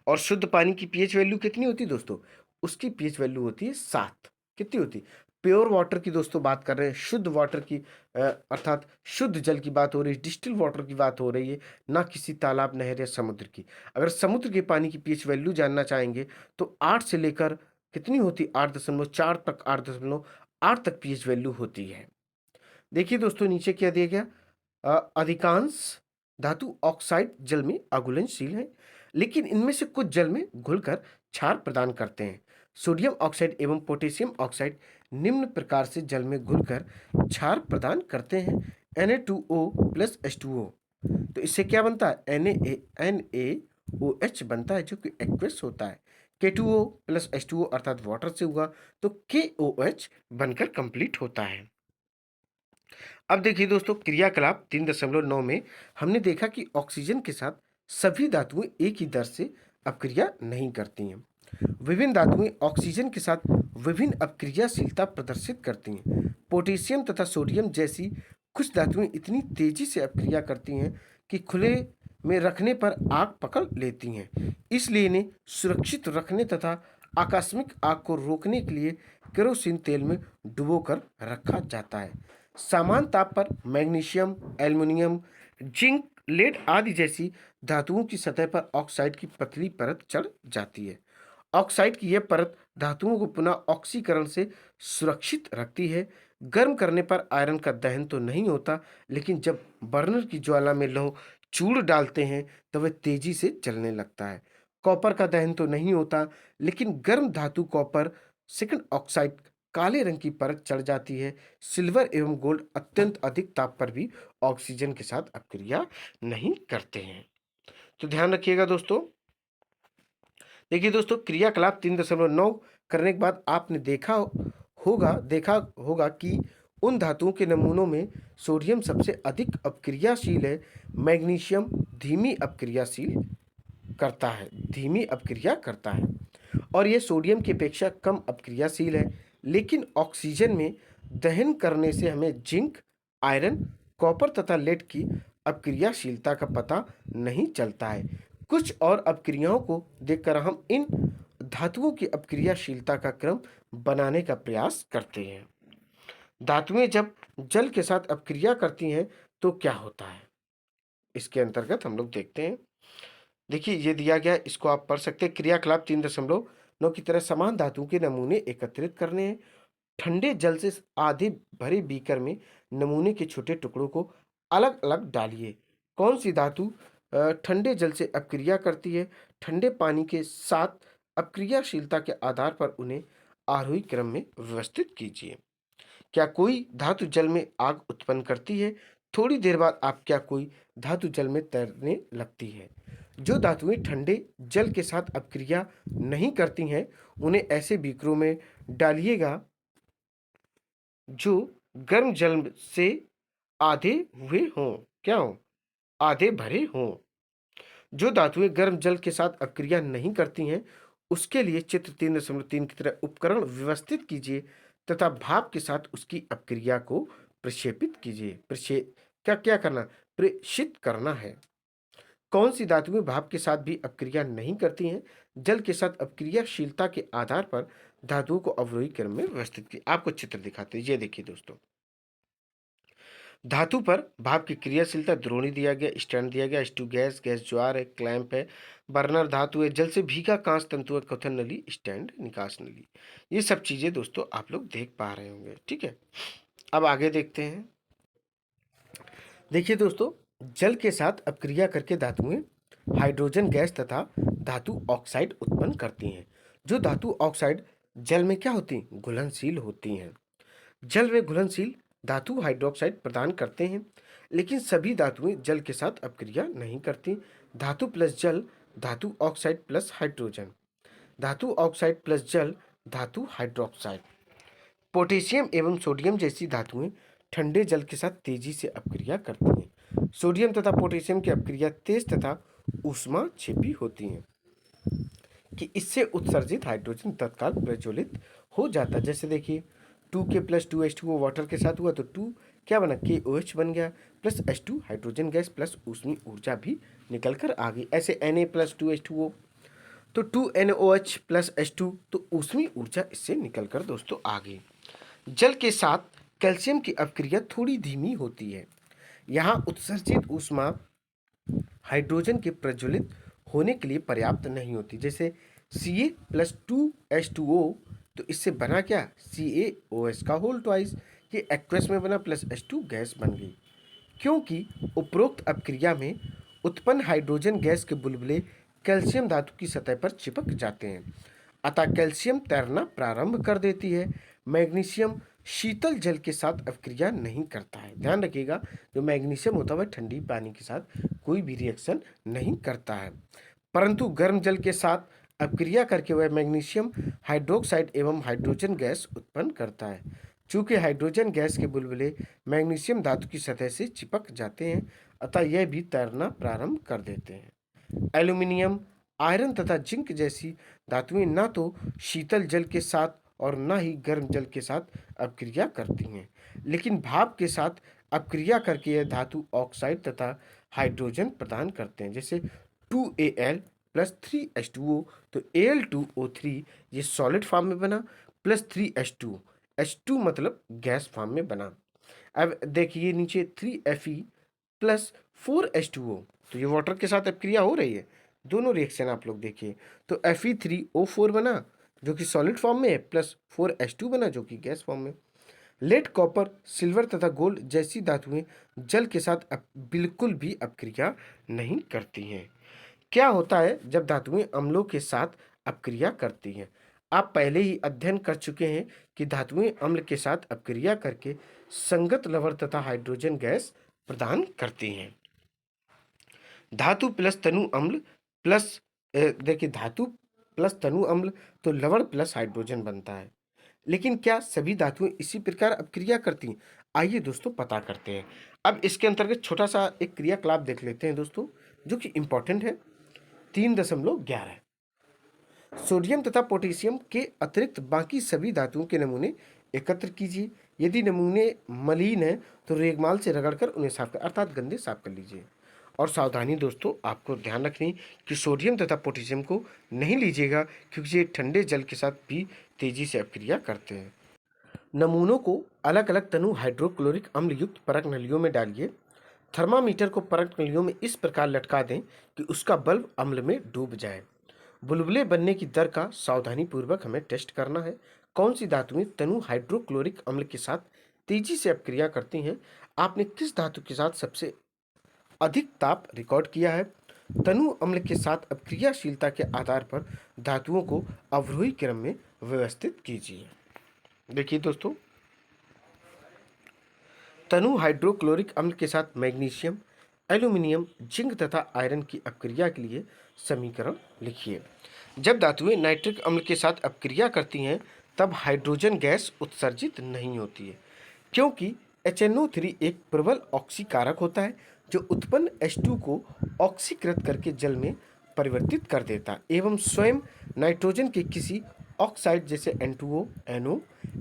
और शुद्ध पानी की पीएच वैल्यू कितनी होती है दोस्तों? उसकी पीएच वैल्यू होती है 7। कितनी होती? प्योर वाटर की दोस्तों बात कर रहे हैं, शुद्ध वाटर की, अर्थात शुद्ध जल की बात हो रही है, डिस्टिल वाटर की बात हो रही है, ना किसी तालाब, नहर या समुद्र की। अगर समुद्र के पानी की पीएच वैल्यू जानना चाहेंगे तो 8 से लेकर कितनी होती? 8.4 तक, 8.8 तक पीएच वैल्यू होती है। देखिए दोस्तों, नीचे क्या दिया गया? अधिकांश धातु ऑक्साइड जल में अघुलनशील हैं, लेकिन इनमें से कुछ जल में घुलकर क्षार प्रदान करते हैं। सोडियम ऑक्साइड एवं पोटेशियम ऑक्साइड निम्न प्रकार से जल में घुलकर क्षार प्रदान करते हैं। Na2O प्लस H2O, तो इससे क्या बनता है? NaOH बनता है, जो कि एक्वस होता है। K2O प्लस H2O अर्थात वाटर से हुआ तो KOH बनकर कंप्लीट होता है। अब देखिए दोस्तों, क्रियाकलाप 3.9 में हमने देखा कि ऑक्सीजन के साथ सभी धातुएं एक ही दर से अपक्रिया नहीं करती हैं। विभिन्न धातुएं ऑक्सीजन के साथ विभिन्न अपक्रियाशीलता प्रदर्शित करती हैं। पोटेशियम तथा सोडियम जैसी कुछ धातुएं इतनी तेजी से अपक्रिया करती हैं कि खुले में रखने पर आग पकड़ लेती हैं। इसलिए इन्हें सुरक्षित रखने तथा आकस्मिक आग को रोकने के लिए केरोसिन तेल में डुबोकर रखा जाता है। समान ताप पर मैग्नीशियम, एल्युमिनियम, जिंक, लेड आदि जैसी धातुओं की सतह पर ऑक्साइड की पतली परत चढ़ जाती है। ऑक्साइड की यह परत धातुओं को पुनः ऑक्सीकरण से सुरक्षित रखती है। गर्म करने पर आयरन का दहन तो नहीं होता, लेकिन जब बर्नर की ज्वाला में लौह चूड़ डालते हैं तो वह तेजी से जलने लगता है। कॉपर का दहन तो नहीं होता, लेकिन गर्म धातु कॉपर सेकंड ऑक्साइड काले रंग की परत चढ़ जाती है। सिल्वर एवं गोल्ड अत्यंत अधिक ताप पर भी ऑक्सीजन के साथ अपक्रिया नहीं करते हैं। तो ध्यान रखिएगा दोस्तों। देखिए दोस्तों, क्रियाकलाप 3.9 करने के बाद आपने देखा होगा कि उन धातुओं के नमूनों में सोडियम सबसे अधिक अपक्रियाशील है। मैग्नीशियम धीमी अपक्रिया करता है और यह सोडियम की अपेक्षा कम अपक्रियाशील है। लेकिन ऑक्सीजन में दहन करने से हमें जिंक, आयरन, कॉपर तथा लेड की अपक्रियाशीलता का पता नहीं चलता है। कुछ और अपक्रियाओं को देखकर हम इन धातुओं की अपक्रियाशीलता का क्रम बनाने का प्रयास करते हैं। धातुएं जब जल के साथ अपक्रिया करती हैं तो क्या होता है? इसके अंतर्गत हम लोग देखते हैं। देखिए ये दिया गया है, इसको आप पढ़ सकते हैं। क्रियाकलाप 3.9 की तरह समान धातुओं के नमूने एकत्रित करने हैं। ठंडे जल से आधे भरे बीकर में नमूने के छोटे टुकड़ों को अलग अलग डालिए। कौन सी धातु ठंडे जल से अपक्रिया करती है? ठंडे पानी के साथ अपक्रियाशीलता के आधार पर उन्हें आरोही क्रम में व्यवस्थित कीजिए। क्या कोई धातु जल में आग उत्पन्न करती है? थोड़ी देर बाद आप क्या कोई धातु जल में तैरने लगती है? जो धातुएं ठंडे जल के साथ अपक्रिया नहीं करती हैं, उन्हें ऐसे बीकरों में डालिएगा जो गर्म जल से आधे हुए हों। क्या हों? आधे भरे हों। जो धातुएं गर्म जल के साथ अपक्रिया नहीं करती हैं, उसके लिए चित्र 3.3 की तरह उपकरण व्यवस्थित कीजिए तथा भाप के साथ उसकी अपक्रिया को प्रक्षेपित कीजिए। क्या क्या करना? प्रेषित करना है। कौन सी धातुएं भाप के साथ भी अपक्रिया नहीं करती हैं? जल के साथ अपक्रियाशीलता के आधार पर धातुओं को अवरोही क्रम में व्यवस्थित किया। आपको चित्र दिखाते हैं, ये देखिए दोस्तों। धातु पर भाप की क्रियाशीलता द्रोणी दिया गया, स्टैंड दिया गया, H2 गैस, गैस ज्वार है, क्लैंप है, बर्नर धातु है, जल से भीगा कांच तंतु है, क्वथन नली, स्टैंड, निकास नली। ये सब चीजें दोस्तों आप लोग देख पा रहे होंगे। ठीक है, अब आगे देखते हैं। देखिए दोस्तों, जल के साथ अपक्रिया करके धातुएं हाइड्रोजन गैस तथा धातु ऑक्साइड उत्पन्न करती हैं। जो धातु ऑक्साइड जल में क्या होती हैं? घुलनशील होती हैं। जल में घुलनशील धातु हाइड्रोक्साइड प्रदान करते हैं, लेकिन सभी धातुएं जल के साथ अपक्रिया नहीं करती। धातु प्लस जल, धातु ऑक्साइड प्लस हाइड्रोजन, धातु ऑक्साइड प्लस जल, धातु हाइड्रोक्साइड। पोटेशियम एवं सोडियम जैसी धातुएं ठंडे जल के साथ तेजी से अपक्रिया करती हैं। सोडियम तथा पोटेशियम की अपक्रिया तेज तथा ऊष्मा छिपी होती हैं कि इससे उत्सर्जित हाइड्रोजन तत्काल प्रज्वलित हो जाता है। जैसे देखिए 2K प्लस 2H2O वाटर के साथ हुआ तो 2 क्या बना? KOH बन गया, plus H2 hydrogen gas plus ऊष्मीय ऊर्जा भी निकल कर आ गई। ऐसे Na प्लस 2H2O तो 2NOH प्लस H2 तो ऊष्मीय ऊर्जा इससे निकल कर दोस्तों आ गई। जल के साथ कैल्शियम की अपक्रिया थोड़ी धीमी होती है। यहाँ उत्सर्जित ऊष्मा हाइड्रोजन के प्रज्वलित होने के लिए पर्याप्त नहीं होती। जैसे Ca प्लस 2H2O तो इससे बना क्या? CaOH का होल ट्वाइस, ये एक्वस में बना प्लस H2 गैस बन गई। क्योंकि उपरोक्त अपक्रिया में उत्पन्न हाइड्रोजन गैस के बुलबुले कैल्शियम धातु की सतह पर चिपक जाते हैं, अतः कैल्शियम तैरना प्रारंभ कर देती है। मैग्नीशियम शीतल जल के साथ अपक्रिया नहीं करता है। ध्यान रखिएगा, जो मैग्नीशियम होता है वह ठंडी पानी के साथ कोई भी रिएक्शन नहीं करता है, परंतु गर्म जल के साथ अपक्रिया करके वह मैग्नीशियम हाइड्रोक्साइड एवं हाइड्रोजन गैस उत्पन्न करता है। चूंकि हाइड्रोजन गैस के बुलबुले मैग्नीशियम धातु की सतह से चिपक जाते हैं, अतः यह भी तैरना प्रारंभ कर देते हैं। एल्यूमिनियम, आयरन तथा जिंक जैसी धातुएं न तो शीतल जल के साथ और न ही गर्म जल के साथ अपक्रिया करती हैं, लेकिन भाप के साथ अपक्रिया करके यह धातु ऑक्साइड तथा हाइड्रोजन प्रदान करते हैं। जैसे 2Al प्लस 3H2O तो Al2O3 ये सॉलिड फॉर्म में बना, प्लस 3H2, H2 मतलब गैस फॉर्म में बना। अब देखिए नीचे 3Fe प्लस 4H2O तो ये वाटर के साथ अपक्रिया हो रही है। दोनों रिएक्शन आप लोग देखिए, तो Fe3O4 बना जो कि सॉलिड फॉर्म में है, प्लस 4H2 बना जो कि गैस फॉर्म में। लेड, कॉपर, सिल्वर तथा गोल्ड जैसी धातुएं जल के साथ बिल्कुल भी अपक्रिया नहीं करती हैं। क्या होता है जब धातुएं अम्लों के साथ अपक्रिया करती हैं? आप पहले ही अध्ययन कर चुके हैं कि धातुएं अम्ल के साथ अपक्रिया करके संगत लवण तथा हाइड्रोजन गैस प्रदान करती हैं। धातु प्लस तनु अम्ल प्लस देखिए धातु प्लस तनु अम्ल तो लवण प्लस हाइड्रोजन बनता है। लेकिन क्या सभी धातुएं इसी प्रकार अपक्रिया करती हैं? आइए दोस्तों पता करते हैं। अब इसके अंतर्गत छोटा सा एक क्रियाकलाप देख लेते हैं दोस्तों, जो कि इंपॉर्टेंट है। 3.11 सोडियम तथा पोटेशियम के अतिरिक्त बाकी सभी धातुओं के नमूने एकत्र कीजिए। यदि नमूने मलिन है तो रेगमाल से रगड़कर उन्हें साफ कर अर्थात गंदे साफ कर लीजिए। और सावधानी दोस्तों, आपको ध्यान रखनी कि सोडियम तथा पोटेशियम को नहीं लीजिएगा, क्योंकि ये ठंडे जल के साथ भी तेजी से अपक्रिया करते हैं। नमूनों को अलग अलग तनु हाइड्रोक्लोरिक अम्ल युक्त परख नलियों में डालिए थर्मामीटर को परत नलियों में इस प्रकार लटका दें कि उसका बल्ब अम्ल में डूब जाए। बुलबुले बनने की दर का सावधानीपूर्वक हमें टेस्ट करना है। कौन सी धातुएं तनु हाइड्रोक्लोरिक अम्ल के साथ तेजी से अपक्रिया करती हैं? आपने किस धातु के साथ सबसे अधिक ताप रिकॉर्ड किया है? तनु अम्ल के साथ अपक्रियाशीलता के आधार पर धातुओं को अवरोही क्रम में व्यवस्थित कीजिए। देखिए दोस्तों, तनु हाइड्रोक्लोरिक अम्ल के साथ मैग्नीशियम, एल्यूमिनियम, जिंक तथा आयरन की अपक्रिया के लिए समीकरण लिखिए। जब धातुएं नाइट्रिक अम्ल के साथ अपक्रिया करती हैं तब हाइड्रोजन गैस उत्सर्जित नहीं होती है, क्योंकि HNO3 एक प्रबल ऑक्सीकारक होता है जो उत्पन्न H2 को ऑक्सीकृत करके जल में परिवर्तित कर देता है एवं स्वयं नाइट्रोजन के किसी ऑक्साइड जैसे N2O, NO,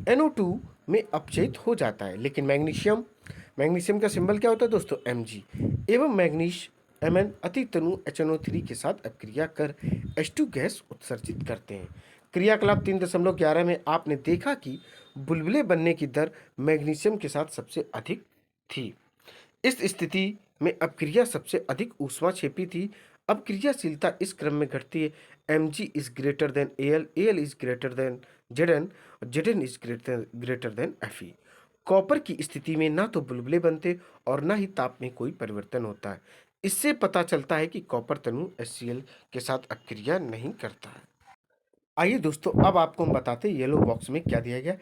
NO2 में अपचयित हो जाता है। लेकिन मैग्नीशियम का सिंबल क्या होता है दोस्तों? Mg एवं मैग्नीश Mn अति तनु HNO3 के साथ अपक्रिया कर H2 गैस उत्सर्जित करते हैं। क्रियाकलाप 3.11 में आपने देखा कि बुलबुले बनने की दर मैग्नीशियम के साथ सबसे अधिक थी। इस स्थिति में अपक्रिया सबसे अधिक ऊष्माक्षेपी थी। अपक्रियाशीलता इस क्रम में घटती है। Mg is greater than Al, Al is greater than Zn, Zn is greater than Fe। Copper की स्थिति में ना तो बुलबुले बनते और ना ही ताप में कोई परिवर्तन होता है। इससे पता चलता है कि कॉपर तनु HCl के साथ अपक्रिया नहीं करता है। आइए दोस्तों, अब आपको हम बताते हैं येलो बॉक्स में क्या दिया गया।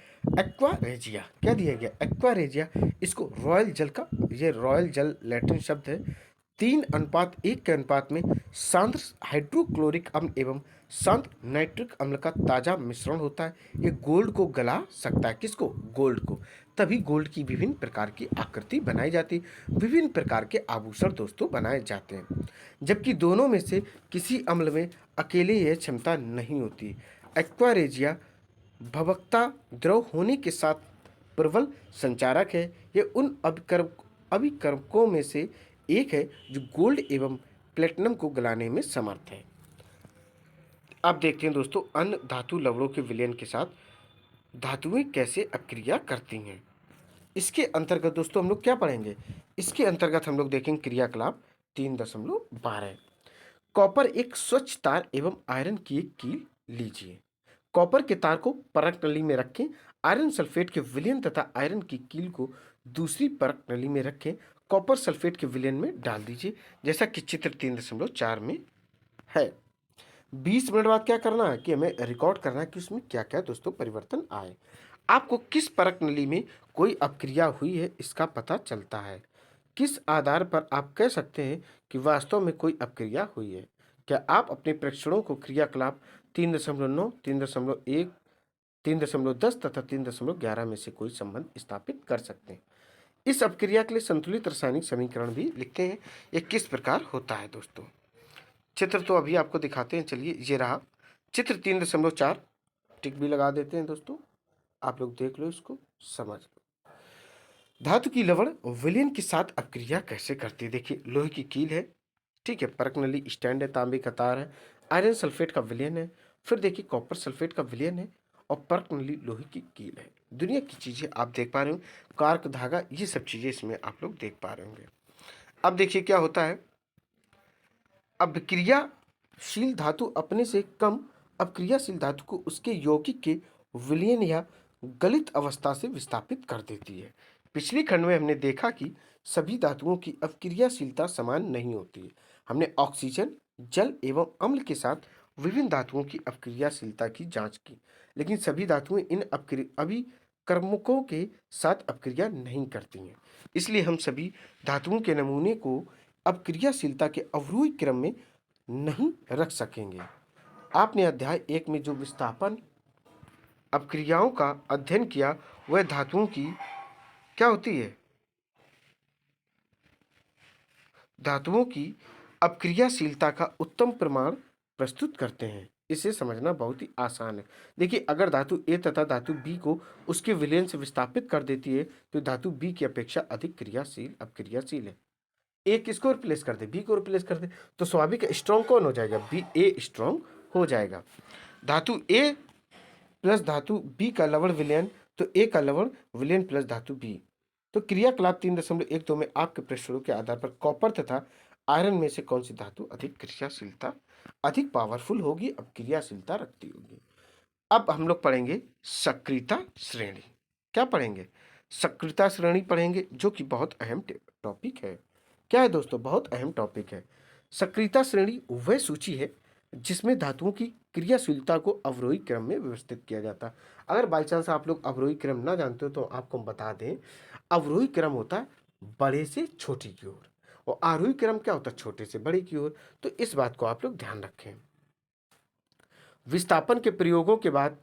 एक्वा रेजिया क्या दिया गया? एक्वा रेजिया, इसको रॉयल जल का, ये रॉयल जल लैटिन शब्द है। 3:1 के अनुपात में सांद्र हाइड्रोक्लोरिक अम्ल एवं सांद्र नाइट्रिक अम्ल का ताजा मिश्रण होता है। ये गोल्ड को गला सकता है। किसको? गोल्ड को। तभी गोल्ड की विभिन्न प्रकार की आकृति बनाई जाती है, विभिन्न प्रकार के आभूषण दोस्तों बनाए जाते हैं, जबकि दोनों में से किसी अम्ल में अकेले यह क्षमता नहीं होती। एक्वा रेजिया भवकता द्रव होने के साथ प्रबल संचारक है। यह उन अभिकर्मकों में से एक है जो गोल्ड एवं प्लेटिनम को गलाने में समर्थ है। अब देखते हैं दोस्तों, अन्य धातु लवणों के विलयन के साथ धातुएं कैसे अपक्रिया करती हैं। इसके अंतर्गत दोस्तों हम लोग क्या पढ़ेंगे? इसके अंतर्गत हम लोग देखेंगे क्रियाकलाप 3.12। कॉपर एक स्वच्छ तार एवं आयरन की एक कील लीजिए। कॉपर के तार को परत नली में रखें। आयरन सल्फेट के विलयन तथा आयरन की कील को दूसरी परत नली में रखें। कॉपर सल्फेट के विलयन में डाल दीजिए, जैसा कि चित्र 3.4 में है। 20 मिनट बाद क्या करना है कि हमें रिकॉर्ड करना है कि उसमें क्या क्या दोस्तों परिवर्तन आए। आपको किस परत नली में कोई अपक्रिया हुई है इसका पता चलता है। किस आधार पर आप कह सकते हैं कि वास्तव में कोई अपक्रिया हुई है? क्या आप अपने प्रेक्षणों को क्रियाकलाप 3.9, 3.1, 3.10 तथा 3.11 में से कोई संबंध स्थापित कर सकते हैं? इस अपक्रिया के लिए संतुलित रासायनिक समीकरण भी लिखते हैं। ये किस प्रकार होता है दोस्तों? चित्र तो अभी आपको दिखाते हैं। चलिए, ये रहा चित्र 3.4। टिक भी लगा देते हैं दोस्तों, आप लोग देख लो, इसको समझ लो। धातु की लवण विलयन के साथ अपक्रिया कैसे करती है? देखिए, लोहे की कील है, ठीक है, परत नली स्टैंड है, तांबे का तार है, आयरन सल्फेट का विलयन है, फिर देखिए कॉपर सल्फेट का विलयन है और परत नली लोहे की कील है। दुनिया की चीजें आप देख पा रहे हो, कार्क धागा, ये सब चीजें इसमें आप लोग देख पा रहे होंगे। अब देखिए क्या होता है। अपक्रियाशील धातु अपने से कम अपक्रियाशील धातु को उसके यौगिक के विलयन या गलित अवस्था से विस्थापित कर देती है। पिछली खंड में हमने देखा कि सभी धातुओं की अपक्रियाशीलता समान नहीं होती है। हमने ऑक्सीजन, जल एवं अम्ल के साथ विभिन्न धातुओं की अपक्रियाशीलता की जांच की, लेकिन सभी धातुएं इन अभिकर्मकों के साथ अपक्रिया नहीं करती हैं। इसलिए हम सभी धातुओं के नमूने को अपक्रियाशीलता के अवरोही क्रम में नहीं रख सकेंगे। आपने अध्याय 1 में जो विस्थापन अपक्रियाओं का अध्ययन किया वह धातुओं की क्या होती है? धातुओं की अपक्रियाशीलता का उत्तम प्रमाण प्रस्तुत करते हैं। इसे समझना बहुत ही आसान है। देखिए, अगर धातु ए तथा धातु बी को उसके विलयन से विस्थापित कर देती है तो धातु बी की अपेक्षा अधिक क्रियाशील अपक्रियाशील है। ए किसको रिप्लेस कर दे? बी को रिप्लेस कर दे तो स्वाभाविक स्ट्रॉन्ग कौन हो जाएगा? बी, ए स्ट्रॉन्ग हो जाएगा। धातु ए प्लस धातु बी का लवण विलयन, तो ए का लवण विलयन प्लस धातु बी, तो क्रियाकलाप 3.12 में आपके प्रश्नों के आधार पर कॉपर तथा आयरन में से कौन सी धातु अधिक क्रियाशीलता अधिक पावरफुल होगी, अब क्रियाशीलता रखती होगी। अब हम लोग पढ़ेंगे सक्रियता श्रेणी। क्या पढ़ेंगे? सक्रियता श्रेणी पढ़ेंगे, जो कि बहुत अहम टॉपिक है। क्या है दोस्तों? बहुत अहम टॉपिक है। सक्रियता श्रेणी वह सूची है जिसमें धातुओं की क्रियाशीलता को अवरोही क्रम में व्यवस्थित किया जाता है। अगर बाई चांस आप लोग अवरोही क्रम ना जानते हो तो आपको हम बता दें, अवरोही क्रम होता है बड़े से छोटे की ओर, और आरोही क्रम क्या होता है? छोटे से बड़े की ओर। तो इस बात को आप लोग ध्यान रखें। विस्थापन के प्रयोगों के बाद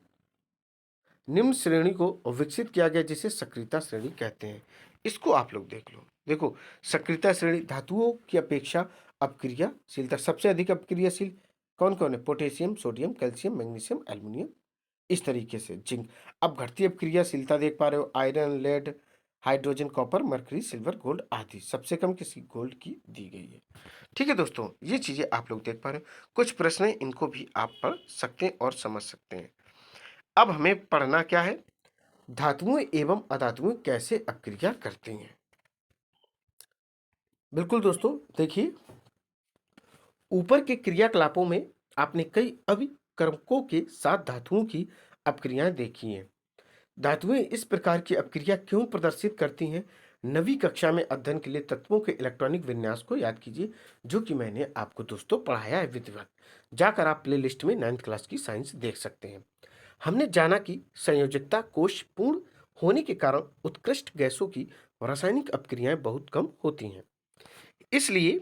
निम्न श्रेणी को विकसित किया गया जिसे सक्रियता श्रेणी कहते हैं। इसको आप लोग देख लो। देखो, सक्रियता श्रेणी धातुओं की अपेक्षा अपक्रियाशीलता सबसे अधिक अपक्रियाशील कौन कौन है? Potassium, sodium, calcium, magnesium, aluminium, इस तरीके से जिंक। अब घटती अपक्रियाशीलता देख पा रहे हो, iron, lead, hydrogen, copper, mercury, silver, gold आदि। सबसे कम किसी गोल्ड की दी गई है। ठीक है दोस्तों, ये चीजें आप लोग देख पा रहे हो। कुछ प्रश्न हैं, इनको भी आप पढ़ सकते हैं और समझ सकते हैं। अब हमें पढ़ना क्या है? धातुएं एवं अधातुएं कैसे अपक्रिया करती हैं। बिल्कुल दोस्तों, देखिए, ऊपर के क्रियाकलापों में आपने कई अभिकर्मकों के साथ धातुओं की अपक्रियाएं देखी हैं। धातुएं इस प्रकार की अपक्रिया क्यों प्रदर्शित करती हैं? नवी कक्षा में अध्ययन के लिए तत्वों के इलेक्ट्रॉनिक विन्यास को याद कीजिए, जो कि मैंने आपको दोस्तों पढ़ाया है विधिवत। जाकर आप प्लेलिस्ट में 9th क्लास की साइंस देख सकते हैं। हमने जाना कि संयोजकता कोश पूर्ण होने के कारण उत्कृष्ट गैसों की रासायनिक अपक्रियाएं बहुत कम होती हैं। इसलिए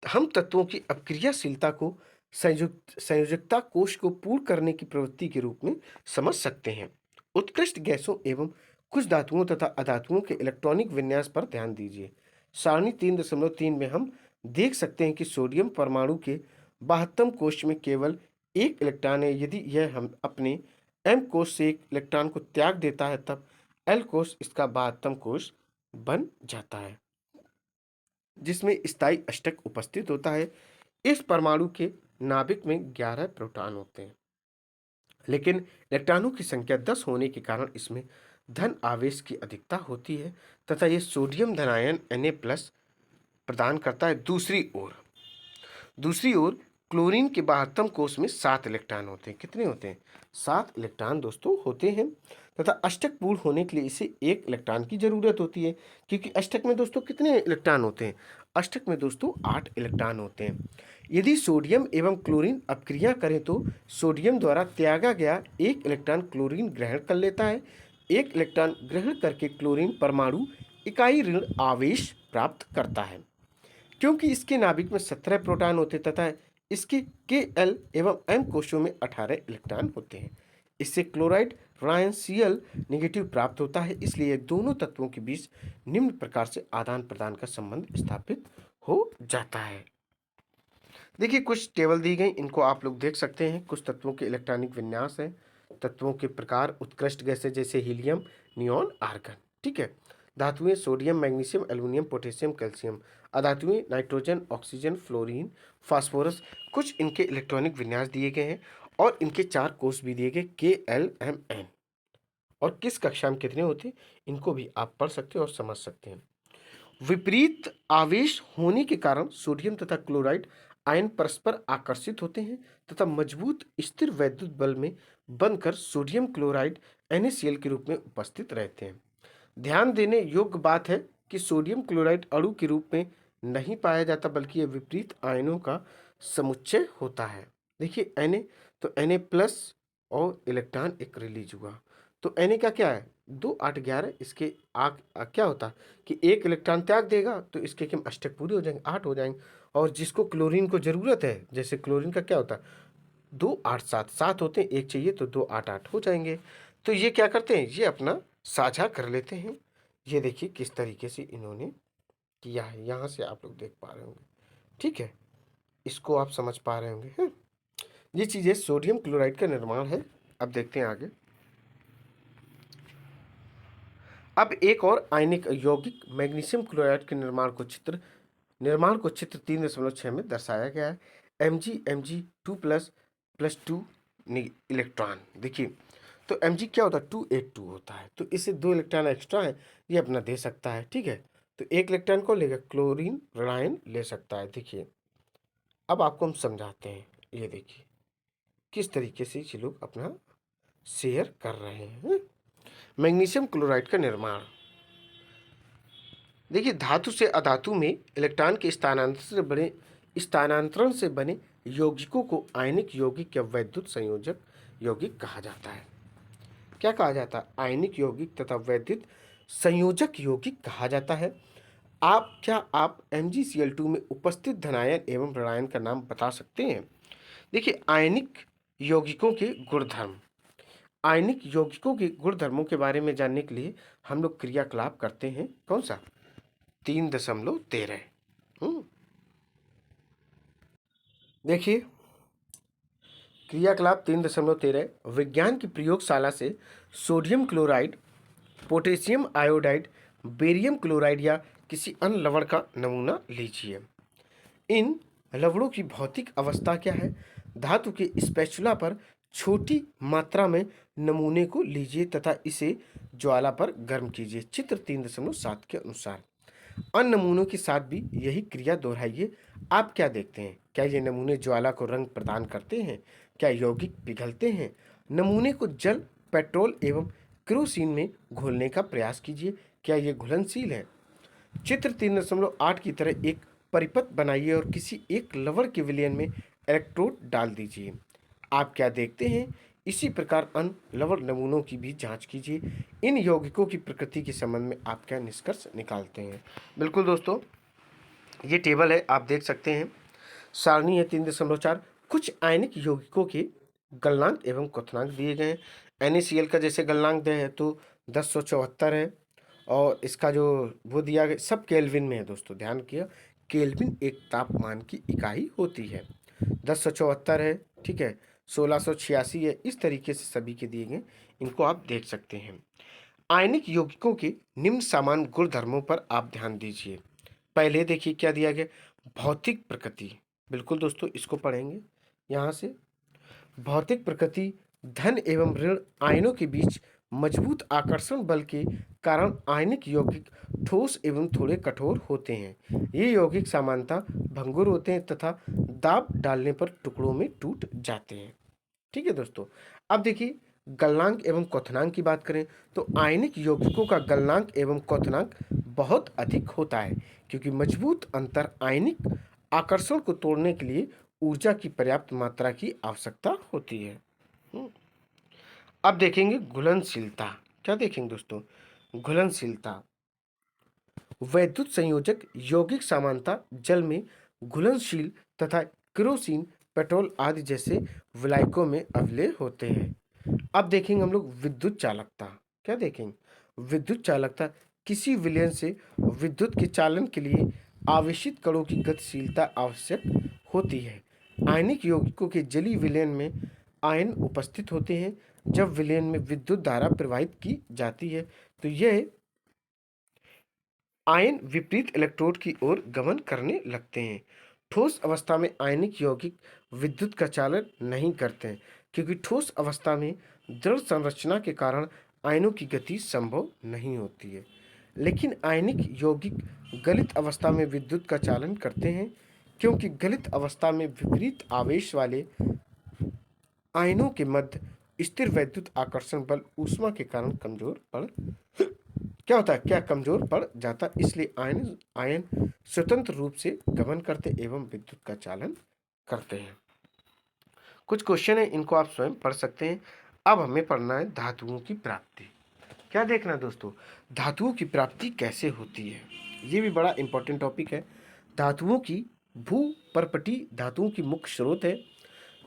हम तत्वों की अपक्रियाशीलता को संयोजकता कोश को पूर्ण करने की प्रवृत्ति के रूप में समझ सकते हैं। उत्कृष्ट गैसों एवं कुछ धातुओं तथा अधातुओं के इलेक्ट्रॉनिक विन्यास पर ध्यान दीजिए। सारणी 3.3 में हम देख सकते हैं कि सोडियम परमाणु के 72 कोश में केवल एक इलेक्ट्रॉन है। यदि यह हम अपने एम कोश से एक इलेक्ट्रॉन को त्याग देता है, तब एल कोश इसका 72 कोश बन जाता है, जिसमें स्थायी अष्टक उपस्थित होता है। इस परमाणु के नाभिक में 11 प्रोटॉन होते हैं, लेकिन इलेक्ट्रॉनों की संख्या 10 होने के कारण इसमें धन आवेश की अधिकता होती है तथा यह सोडियम धनायन Na+ प्रदान करता है। दूसरी ओर क्लोरीन के 72 कोश में 7 इलेक्ट्रॉन होते हैं। कितने होते हैं? 7 इलेक्ट्रॉन दोस्तों होते हैं तथा अष्टक पूर्ण होने के लिए इसे 1 इलेक्ट्रॉन की जरूरत होती है, क्योंकि अष्टक में दोस्तों कितने इलेक्ट्रॉन होते हैं? अष्टक में दोस्तों 8 इलेक्ट्रॉन होते हैं। यदि सोडियम एवं क्लोरीन अपक्रिया करें तो सोडियम द्वारा त्यागा गया 1 इलेक्ट्रॉन क्लोरीन ग्रहण कर लेता है। 1 इलेक्ट्रॉन ग्रहण करके क्लोरीन परमाणु इकाई ऋण आवेश प्राप्त करता है, क्योंकि इसके नाभिक में 17 प्रोटॉन होते तथा इसके Kl एवं M कोशों में 18 इलेक्ट्रॉन होते हैं। इससे क्लोराइड ऋणायन Cl नेगेटिव प्राप्त होता है। इसलिए दोनों तत्वों के बीच निम्न प्रकार से आदान प्रदान का संबंध स्थापित हो जाता है। देखिए, कुछ टेबल दी गई, इनको आप लोग देख सकते हैं। कुछ तत्वों के इलेक्ट्रॉनिक विन्यास है, तत्वों के प्रकार, उत्कृष्ट गैसें जैसे हीलियम, नियॉन, आर्गन। ठीक है। धातुएं sodium, magnesium, aluminium, potassium, calcium. अधातुएं नाइट्रोजन, ऑक्सीजन, फ्लोरीन, फास्फोरस। कुछ इनके इलेक्ट्रॉनिक विन्यास दिए गए हैं और इनके 4 कोष भी दिए गए, KLMN। और किस कक्षा में कितने होते हैं इनको भी आप पढ़ सकते हैं और समझ सकते हैं। विपरीत आवेश होने के कारण सोडियम तथा क्लोराइड आयन परस्पर आकर्षित होते हैं तथा मजबूत स्थिर वैद्युत बल में बनकर सोडियम क्लोराइड NaCl के रूप में उपस्थित रहते हैं। ध्यान देने योग्य बात है कि सोडियम क्लोराइड अणु के रूप में नहीं पाया जाता, बल्कि यह विपरीत आयनों का समुच्चय होता है। देखिए Na, तो Na+ और इलेक्ट्रॉन एक रिलीज हुआ, तो Na का क्या है? 2 8 11। इसके क्या होता कि एक इलेक्ट्रॉन त्याग देगा तो इसके केम अष्टक पूरे हो जाएंगे, 8 हो जाएंगे। और जिसको क्लोरीन को जरूरत है, जैसे क्लोरीन का क्या होता है? 2 8 7 7 होते हैं, एक चाहिए तो 2 8 8 हो जाएंगे। तो ये क्या करते हैं? ये अपना साझा कर लेते हैं। ये देखिए किस तरीके से इन्होंने किया है, यहाँ से आप लोग देख पा रहे होंगे। ठीक है, इसको आप समझ पा रहे होंगे हैं? ये चीज़ें सोडियम क्लोराइड का निर्माण है। अब देखते हैं आगे। अब एक और आयनिक यौगिक मैग्नीशियम क्लोराइड के निर्माण को चित्र 3.6 में दर्शाया गया है। Mg2++2 electron. देखिए, तो Mg क्या होता है 282 होता है, तो इससे 2 इलेक्ट्रॉन एक्स्ट्रा है, ये अपना दे सकता है। ठीक है, तो 1 इलेक्ट्रॉन को लेकर क्लोरीन ऋणायन ले सकता है। देखिए अब आपको हम समझाते हैं, ये देखिए किस तरीके से ये लोग अपना शेयर कर रहे हैं। मैग्नीशियम क्लोराइड का निर्माण, देखिए धातु से अधातु में इलेक्ट्रॉन के स्थानांतरण से बने यौगिकों को आयनिक यौगिक या वैद्युत संयोजक यौगिक कहा जाता है। क्या कहा जाता है? आयनिक यौगिक तथा वैद्युत संयोजक यौगिक कहा जाता है। आप MgCl2 में उपस्थित धनायन एवं ऋणायन का नाम बता सकते हैं? देखिए आयनिक यौगिकों के गुणधर्म, आयनिक यौगिकों के गुणधर्मों के बारे में जानने के लिए हम लोग क्रियाकलाप करते हैं। कौन सा? 3.13। देखिए क्रियाकलाप 3.13, विज्ञान की प्रयोगशाला से sodium chloride, potassium iodide, barium chloride या किसी अन्य लवण का नमूना लीजिए। इन लवणों की भौतिक अवस्था क्या है? धातु के स्पैचुला पर छोटी मात्रा में नमूने को लीजिए तथा इसे ज्वाला पर गर्म कीजिए। चित्र 3.7 के अनुसार अन्य नमूनों के साथ भी यही क्रिया दोहराइए। आप क्या देखते हैं? क्या ये नमूने ज्वाला को रंग प्रदान करते हैं? क्या यौगिक पिघलते हैं? नमूने को जल, पेट्रोल एवं केरोसिन में घोलने का प्रयास कीजिए। क्या ये घुलनशील है? चित्र 3.8 की तरह एक परिपथ बनाइए और किसी एक लवण के विलयन में इलेक्ट्रोड डाल दीजिए। आप क्या देखते हैं? इसी प्रकार अन्य लवण नमूनों की भी जांच कीजिए। इन यौगिकों की प्रकृति के संबंध में आप क्या निष्कर्ष निकालते हैं? बिल्कुल दोस्तों, ये टेबल है, आप देख सकते हैं। सारणी है 3.4। कुछ आयनिक यौगिकों के गलनांक एवं क्वथनांक दिए गए हैं। NaCl का जैसे गलनांक दिया है तो 1074 है, और इसका जो वो दिया गया सब केल्विन में है दोस्तों, ध्यान किया। केल्विन एक तापमान की इकाई होती है। 1074 है, ठीक है, 1686 है, इस तरीके से सभी के दिए गए, इनको आप देख सकते हैं। आयनिक यौगिकों के निम्न सामान्य गुणधर्मों पर आप ध्यान दीजिए। पहले देखिए क्या दिया गया, भौतिक प्रकृति। बिल्कुल दोस्तों, इसको पढ़ेंगे यहाँ से। भौतिक प्रकृति, धन एवं ऋण आयनों के बीच मजबूत आकर्षण बल के कारण आयनिक यौगिक ठोस एवं थोड़े कठोर होते हैं। ये यौगिक सामान्यतः भंगुर होते हैं तथा दाब डालने पर टुकड़ों में टूट जाते हैं। ठीक है दोस्तों, अब देखिए गलनांक एवं क्वथनांक की बात करें तो आयनिक यौगिकों का गलनांक एवं क्वथनांक बहुत अधिक होता है, क्योंकि मजबूत अंतर आयनिक आकर्षण को तोड़ने के लिए ऊर्जा की पर्याप्त मात्रा की आवश्यकता होती है। अब देखेंगे घुलनशीलता। क्या देखेंगे दोस्तों? घुलनशीलता, वैद्युत संयोजक यौगिक सामान्यतः जल में घुलनशील तथा केरोसिन, पेट्रोल आदि जैसे विलायकों में अवलेय होते हैं। अब देखेंगे हम लोग विद्युत चालकता। क्या देखेंगे? विद्युत चालकता, किसी विलयन से विद्युत के चालन के लिए आवेशित कणों की गतिशीलता आवश्यक होती है। आयनिक यौगिकों के जलीय विलयन में आयन उपस्थित होते हैं। जब विलयन में विद्युत धारा प्रवाहित की जाती है तो यह आयन विपरीत इलेक्ट्रोड की ओर गमन करने लगते हैं। ठोस अवस्था में आयनिक यौगिक विद्युत का चालन नहीं करते हैं, क्योंकि ठोस अवस्था में दृढ़ संरचना के कारण आयनों की गति संभव नहीं होती है। लेकिन आयनिक यौगिक गलित अवस्था में विद्युत का चालन करते हैं, क्योंकि गलित अवस्था में विपरीत आवेश वाले आयनों के मध्य स्थिर वैद्युत आकर्षण बल ऊष्मा के कारण कमजोर पड़ क्या होता है, क्या कमजोर पड़ जाता, इसलिए आयन आयन स्वतंत्र रूप से गमन करते एवं विद्युत का चालन करते हैं। कुछ क्वेश्चन है, इनको आप स्वयं पढ़ सकते हैं। अब हमें पढ़ना है धातुओं की प्राप्ति। क्या देखना दोस्तों? धातुओं की प्राप्ति कैसे होती है, ये भी बड़ा इंपॉर्टेंट टॉपिक है। धातुओं की भू परपटी धातुओं की मुख्य स्रोत है।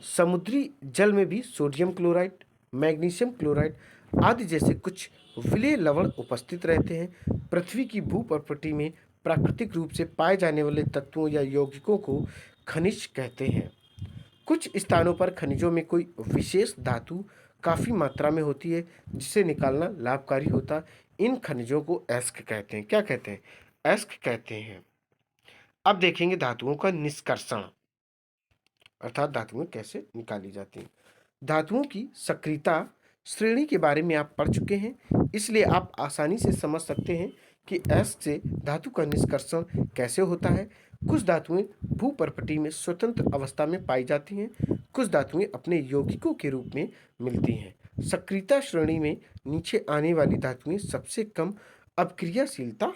समुद्री जल में भी सोडियम क्लोराइड, मैग्नीशियम क्लोराइड आदि जैसे कुछ विलेय लवण उपस्थित रहते हैं। पृथ्वी की भूप्रकृति में प्राकृतिक रूप से पाए जाने वाले तत्वों या यौगिकों को खनिज कहते हैं। कुछ स्थानों पर खनिजों में कोई विशेष धातु काफी मात्रा में होती है, जिसे निकालना लाभकारी होता। इन खनिजों को एस्क कहते हैं। क्या कहते हैं? एस्क कहते हैं। अब देखेंगे धातुओं का निष्कर्षण, अर्थात धातुएं कैसे निकाली जाती हैं। धातुओं की सक्रियता श्रेणी के बारे में आप पढ़ चुके हैं, इसलिए आप आसानी से समझ सकते हैं कि अयस्क से धातु का निष्कर्षण कैसे होता है। कुछ धातुएं भूपर्पटी में स्वतंत्र अवस्था में पाई जाती हैं, कुछ धातुएं अपने यौगिकों के रूप में मिलती हैं। सक्रियता श्रेणी में नीचे आने वाली धातुएं सबसे कम अपक्रियाशीलता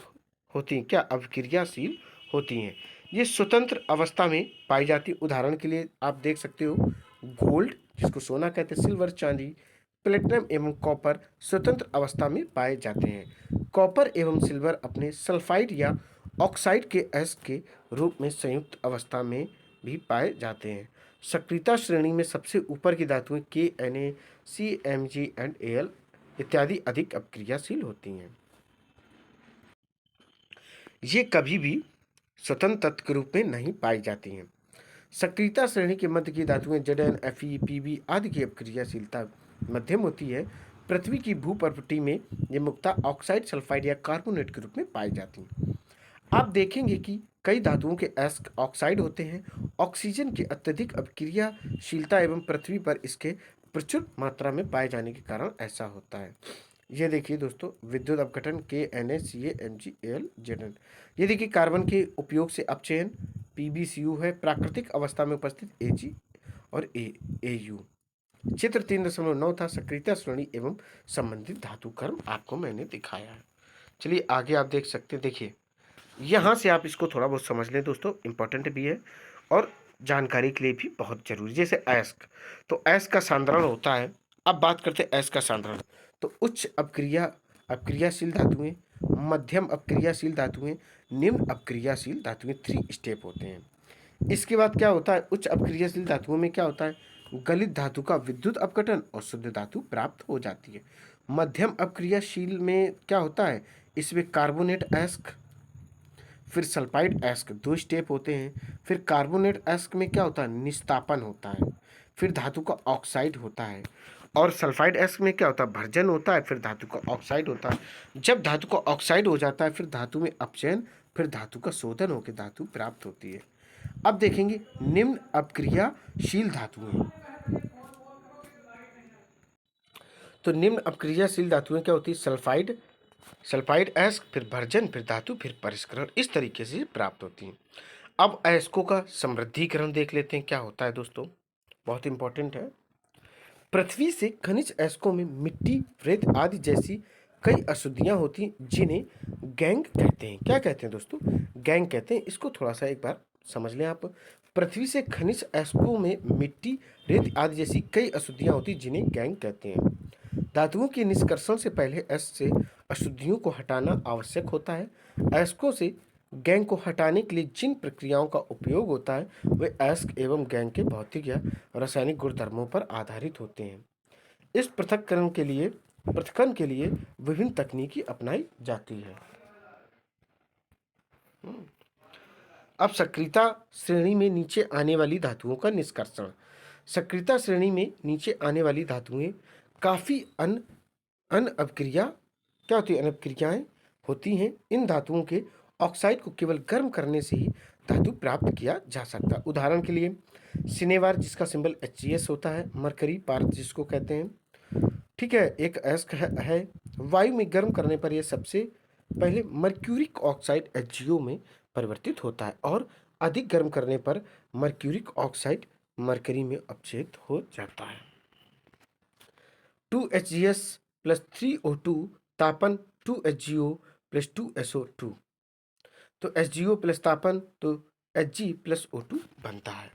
होती हैं। क्या अपक्रियाशील होती हैं? ये स्वतंत्र अवस्था में पाई जाती। उदाहरण के लिए आप देख सकते हो गोल्ड, जिसको सोना कहते हैं, सिल्वर चांदी, प्लेटिनम एवं कॉपर स्वतंत्र अवस्था में पाए जाते हैं। कॉपर एवं सिल्वर अपने सल्फाइड या ऑक्साइड के अयस्क के रूप में संयुक्त अवस्था में भी पाए जाते हैं। सक्रियता श्रेणी में सबसे ऊपर की धातुएं Na, Cmg एंड Al इत्यादि अधिक अपक्रियाशील होती हैं। ये कभी भी स्वतंत्र तत्व के रूप में नहीं पाई जाती हैं। सक्रियता श्रेणी के मध्य की धातुएं Zn, Fe, Pb आदि की अपक्रियाशीलता मध्यम होती है। पृथ्वी की भूपर्पटी में ये मुख्यतः ऑक्साइड, सल्फाइड या कार्बोनेट के रूप में पाई जाती हैं। आप देखेंगे कि कई धातुओं के अयस्क ऑक्साइड होते हैं। ऑक्सीजन की अत्यधिक अपक्रियाशीलता एवं पृथ्वी पर इसके प्रचुर मात्रा में पाए जाने के कारण ऐसा होता है। ये देखिए दोस्तों, विद्युत अपघटन KNaCaMgAl Zn। ये देखिए कार्बन के उपयोग से अपचयन PbCu है। प्राकृतिक अवस्था में उपस्थित Ag और Au। चित्र 3.9 था सक्रियता श्रेणी एवं संबंधित धातु कर्म, आपको मैंने दिखाया है। चलिए आगे आप देख सकते हैं। देखिए यहाँ से आप इसको थोड़ा बहुत समझ लें दोस्तों, इंपॉर्टेंट भी है और जानकारी के लिए भी बहुत जरूरी। जैसे अयस्क, तो अयस्क का सांद्रण होता है। अब बात करते हैं अयस्क का सांद्रण। तो उच्च अपक्रियाशील धातुएं, मध्यम अपक्रियाशील धातुएं, निम्न अपक्रियाशील धातुएं, 3 स्टेप होते हैं। इसके बाद क्या होता है, उच्च अपक्रियाशील धातुओं में क्या होता है, गलित धातु का विद्युत अपघटन और शुद्ध धातु प्राप्त हो जाती है। मध्यम अपक्रियाशील में क्या होता है, इसमें कार्बोनेट अयस्क, फिर सल्फाइड अयस्क, 2 स्टेप होते हैं। फिर कार्बोनेट अयस्क में क्या होता है, निस्तापन होता है। फिर धातु का ऑक्साइड होता है। और सल्फाइड अयस्क में क्या होता है, भर्जन होता है। फिर धातु का ऑक्साइड होता है। जब धातु का ऑक्साइड हो जाता है फिर धातु में अपचयन, फिर धातु का शोधन होकर धातु प्राप्त होती है। अब देखेंगे निम्न अपक्रियाशील धातुएं। तो निम्न अपक्रियाशील धातुएं क्या होती है, सल्फाइड अयस्क, फिर भर्जन, फिर धातु, फिर परिष्करण, इस तरीके से प्राप्त होती हैं। अब अयस्कों का समृद्धिकरण देख लेते हैं क्या होता है दोस्तों, बहुत इंपॉर्टेंट है। पृथ्वी से खनिज अयस्कों में मिट्टी, रेत आदि जैसी कई अशुद्धियां होती हैं जिन्हें गैंग कहते हैं। क्या कहते हैं दोस्तों, गैंग कहते हैं। इसको थोड़ा सा एक बार समझ लें आप। पृथ्वी से खनिज अयस्कों में मिट्टी, रेत आदि जैसी कई अशुद्धियां होती हैं जिन्हें गैंग कहते हैं। धातुओं के निष्कर्षण से पहले अयस्क से अशुद्धियों को हटाना आवश्यक होता है। अयस्कों से गैंग को हटाने के लिए जिन प्रक्रियाओं का उपयोग होता है वे अयस्क एवं गैंग के भौतिक या रासायनिक गुणधर्मों पर आधारित होते हैं। इस पृथक्करण के लिए विभिन्न तकनीकी अपनाई जाती है। अब सक्रियता श्रेणी में नीचे आने वाली धातुओं का निष्कर्षण। सक्रियता श्रेणी में नीचे आने वाली धातुएं काफी अनअपक्रिया क्या होती है, अनअपक्रियाएं होती हैं। इन धातुओं के ऑक्साइड को केवल गर्म करने से ही धातु प्राप्त किया जा सकता है। उदाहरण के लिए सिनेवार, जिसका सिंबल Hgs होता है, मरकरी पार्थ जिसको कहते हैं, ठीक है, एक अयस्क है। वायु में गर्म करने पर यह सबसे पहले मर्क्यूरिक ऑक्साइड HgO में परिवर्तित होता है और अधिक गर्म करने पर मर्क्यूरिक ऑक्साइड मरकरी में अपचयित हो जाता है। 2Hgs प्लस 3O2 तापन 2HgO प्लस 2SO2, तो HgO प्लस तापन तो Hg प्लस O2 बनता है।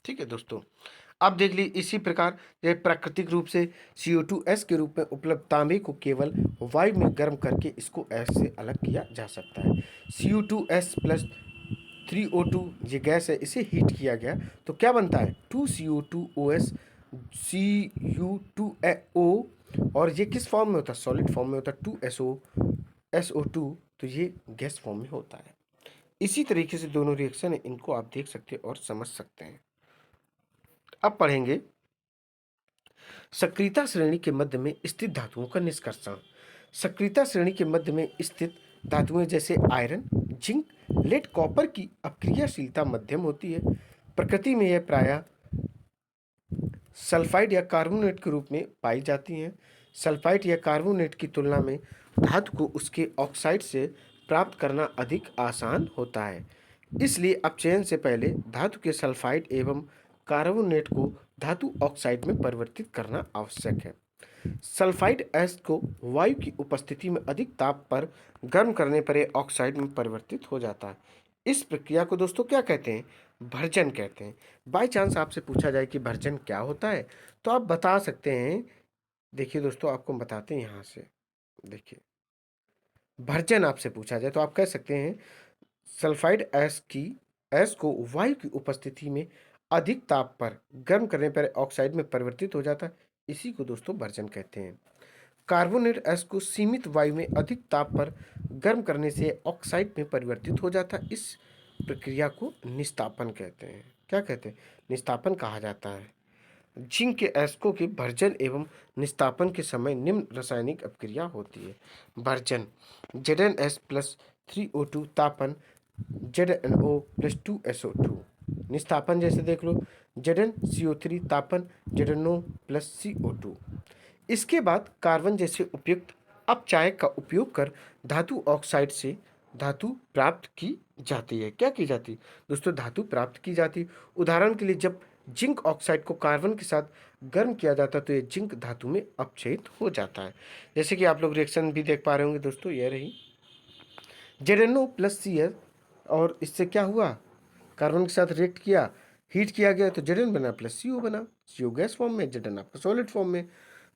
ठीक है दोस्तों, अब देख लीजिए इसी प्रकार प्राकृतिक रूप से CO2S के रूप में उपलब्ध तांबे को केवल वायु में गर्म करके इसको S से अलग किया जा सकता है। CO2S प्लस 3O2 ये गैस है, इसे हीट किया गया तो क्या बनता है, 2CO2OS Cu2O, और ये किस फॉर्म में होता है, सॉलिड फॉर्म में होता है, 2SO2, तो ये गैस फॉर्म में होता है। इसी तरीके से दोनों रिएक्शन है, इनको आप देख सकते हैं और समझ सकते हैं। अब पढ़ेंगे सक्रियता श्रेणी के मध्य में स्थित धातुओं का निष्कर्षण। सक्रियता श्रेणी के मध्य में स्थित धातुएं जैसे आयरन, जिंक, लेड, कॉपर की अपक्रियाशीलता मध्यम होती है। प्रकृति में यह प्रायः सल्फाइड या कार्बोनेट के रूप में पाई जाती हैं। सल्फाइड या कार्बोनेट की तुलना में धातु को उसके ऑक्साइड से प्राप्त करना अधिक आसान होता है। इसलिए अपचयन से पहले धातु के सल्फाइड एवं कार्बोनेट को धातु ऑक्साइड में परिवर्तित करना आवश्यक है। सल्फाइड एसिड को वायु की उपस्थिति में अधिक ताप पर गर्म करने पर यह ऑक्साइड में परिवर्तित हो जाता है। इस प्रक्रिया को दोस्तों क्या कहते हैं? भर्जन कहते हैं। बाई चांस आपसे पूछा जाए कि भर्जन क्या होता है, तो आप बता सकते हैं। देखिए दोस्तों, आपको बताते हैं यहाँ से। देखिए, भर्जन आपसे पूछा जाए तो आप कह सकते हैं सल्फाइड एस को वायु की उपस्थिति में अधिक ताप पर गर्म करने पर ऑक्साइड में परिवर्तित हो जाता है। इसी को दोस्तों भर्जन कहते हैं। कार्बोनेट एस को सीमित वायु में अधिक ताप पर गर्म करने से ऑक्साइड में परिवर्तित हो जाता है। इस प्रक्रिया को निस्तापन कहते हैं। क्या कहते हैं? निस्तापन कहा जाता है। जिंक के एस्को के भर्जन एवं निस्तापन के समय निम्न रासायनिक अपक्रिया होती है। भर्जन Zn प्लस 3O2 तापन ZnO प्लस 2SO2। निस्तापन जैसे देख लो ZnCO3 तापन ZnO प्लस CO2। इसके बाद कार्बन जैसे उपयुक्त अपचायक का उपयोग कर धातु ऑक्साइड से धातु प्राप्त की जाती है। क्या की जाती? दोस्तों, धातु प्राप्त की जाती। उदाहरण के लिए जब जिंक ऑक्साइड को कार्बन के साथ गर्म किया जाता है तो ये जिंक धातु में अपचयित हो जाता है। जैसे कि आप लोग रिएक्शन भी देख पा रहे होंगे दोस्तों, ये रही ZnO प्लस Cl, और इससे क्या हुआ? कार्बन के साथ रिएक्ट किया, हीट किया गया तो Zn बना प्लस CO बना। CO गैस फॉर्म में, Zn आपका सॉलिड फॉर्म में।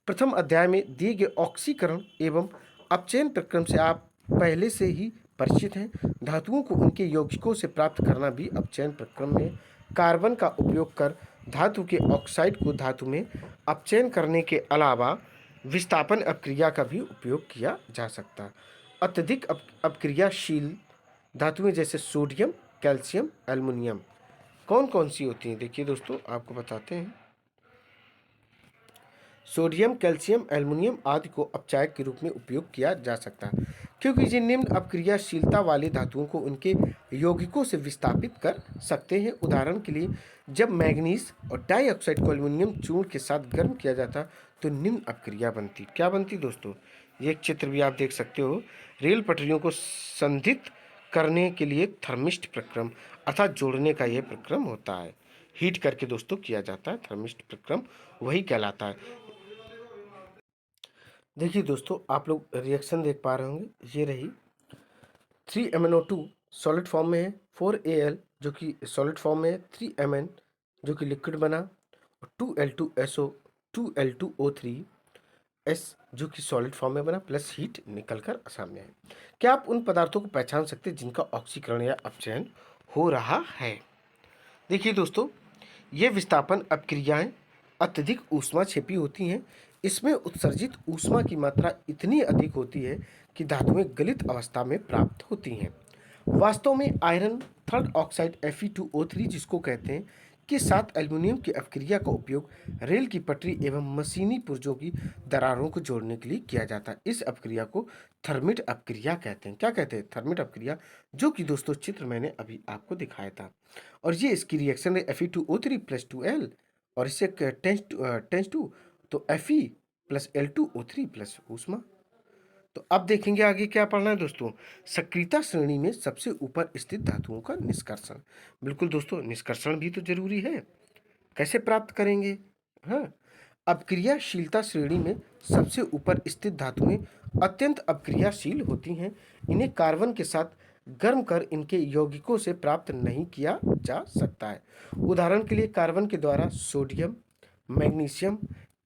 प्रथम अध्याय में दिए गए ऑक्सीकरण एवं अपचयन प्रक्रम से आप पहले से ही परिचित हैं। धातुओं को उनके यौगिकों से प्राप्त करना भी अपचयन प्रक्रम में कार्बन का उपयोग कर धातु के ऑक्साइड को धातु में अपचयन करने के अलावा विस्थापन अपक्रिया का भी उपयोग किया जा सकता है। अत्यधिक अपक्रियाशील धातुएं जैसे सोडियम, कैल्शियम, एल्युमिनियम कौन कौन सी होती हैं? देखिए दोस्तों, आपको बताते हैं। सोडियम, कैल्शियम, एल्युमिनियम आदि को अपचायक के रूप में उपयोग किया जा सकता है, क्योंकि ये निम्न अपक्रियाशीलता वाली धातुओं को उनके यौगिकों से विस्थापित कर सकते हैं। उदाहरण के लिए जब मैग्नीज और डाइऑक्साइड को एल्युमिनियम चूर्ण के साथ गर्म किया जाता तो निम्न अपक्रिया बनती। क्या बनती दोस्तों? ये एक चित्र भी आप देख सकते हो। रेल पटरियों को संधित करने के लिए थर्मिस्ट प्रक्रम अर्थात जोड़ने का यह प्रक्रम होता है। हीट करके दोस्तों किया जाता है, थर्मिस्ट प्रक्रम वही कहलाता है। देखिए दोस्तों, आप लोग रिएक्शन देख पा रहे होंगे। ये रही 3MnO2 सॉलिड फॉर्म में है, 4Al जो कि सॉलिड फॉर्म में है, 3Mn जो कि लिक्विड बना, और 2L2SO 2L2O3S जो कि सॉलिड फॉर्म में बना, प्लस हीट निकलकर सामने है। क्या आप उन पदार्थों को पहचान सकते हैं जिनका ऑक्सीकरण या अपचयन हो रहा है? देखिए दोस्तों, ये विस्थापन अपक्रियाएं अत्यधिक ऊष्मा क्षेपी होती हैं। इसमें उत्सर्जित ऊष्मा की मात्रा इतनी अधिक होती है कि धातुएं गलित अवस्था में प्राप्त होती हैं। वास्तव में आयरन थर्ड ऑक्साइड Fe2O3 जिसको कहते हैं के साथ एल्युमिनियम की अपक्रिया का उपयोग रेल की पटरी एवं मशीनी पुर्जों की दरारों को जोड़ने के लिए किया जाता है। इस अपक्रिया को थर्मिट अपक्रिया कहते हैं। क्या कहते हैं? थर्मिट अपक्रिया, जो कि दोस्तों चित्र मैंने अभी आपको दिखाया था। और ये इसकी रिएक्शन है Fe2O3 प्लस 2L, और इससे टेंस टू तो Fe प्लस L2O3 प्लस ऊष्मा। तो अब देखेंगे आगे क्या पढ़ना है दोस्तों। सक्रियता श्रेणी में सबसे ऊपर स्थित धातुओं का निष्कर्षण। बिल्कुल दोस्तों, निष्कर्षण भी तो जरूरी है। कैसे प्राप्त करेंगे? हाँ, अपक्रियाशीलता श्रेणी में सबसे ऊपर स्थित धातुएं अत्यंत अपक्रियाशील होती हैं। इन्हें कार्बन के साथ गर्म कर इनके यौगिकों से प्राप्त नहीं किया जा सकता है। उदाहरण के लिए कार्बन के द्वारा सोडियम, मैग्नीशियम,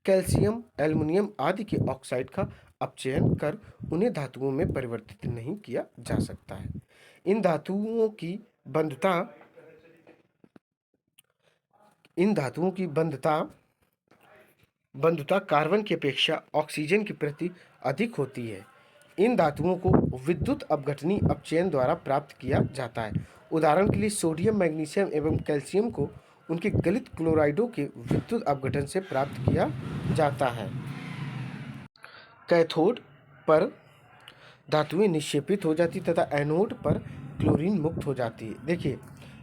कैल्शियम, एल्युमिनियम आदि के ऑक्साइड का अपचयन कर उन्हें धातुओं में परिवर्तित नहीं किया जा सकता है। इन धातुओं की बंधुता कार्बन की अपेक्षा ऑक्सीजन के प्रति अधिक होती है। इन धातुओं को विद्युत अपघटनी अपचयन द्वारा प्राप्त किया जाता है। उदाहरण के लिए सोडियम, मैग्नीशियम एवं कैल्शियम को उनके गलित क्लोराइडों के विद्युत अपघटन से प्राप्त किया जाता है। कैथोड पर धातुएं निक्षेपित हो जाती तथा एनोड पर क्लोरीन मुक्त हो जाती है। देखिए,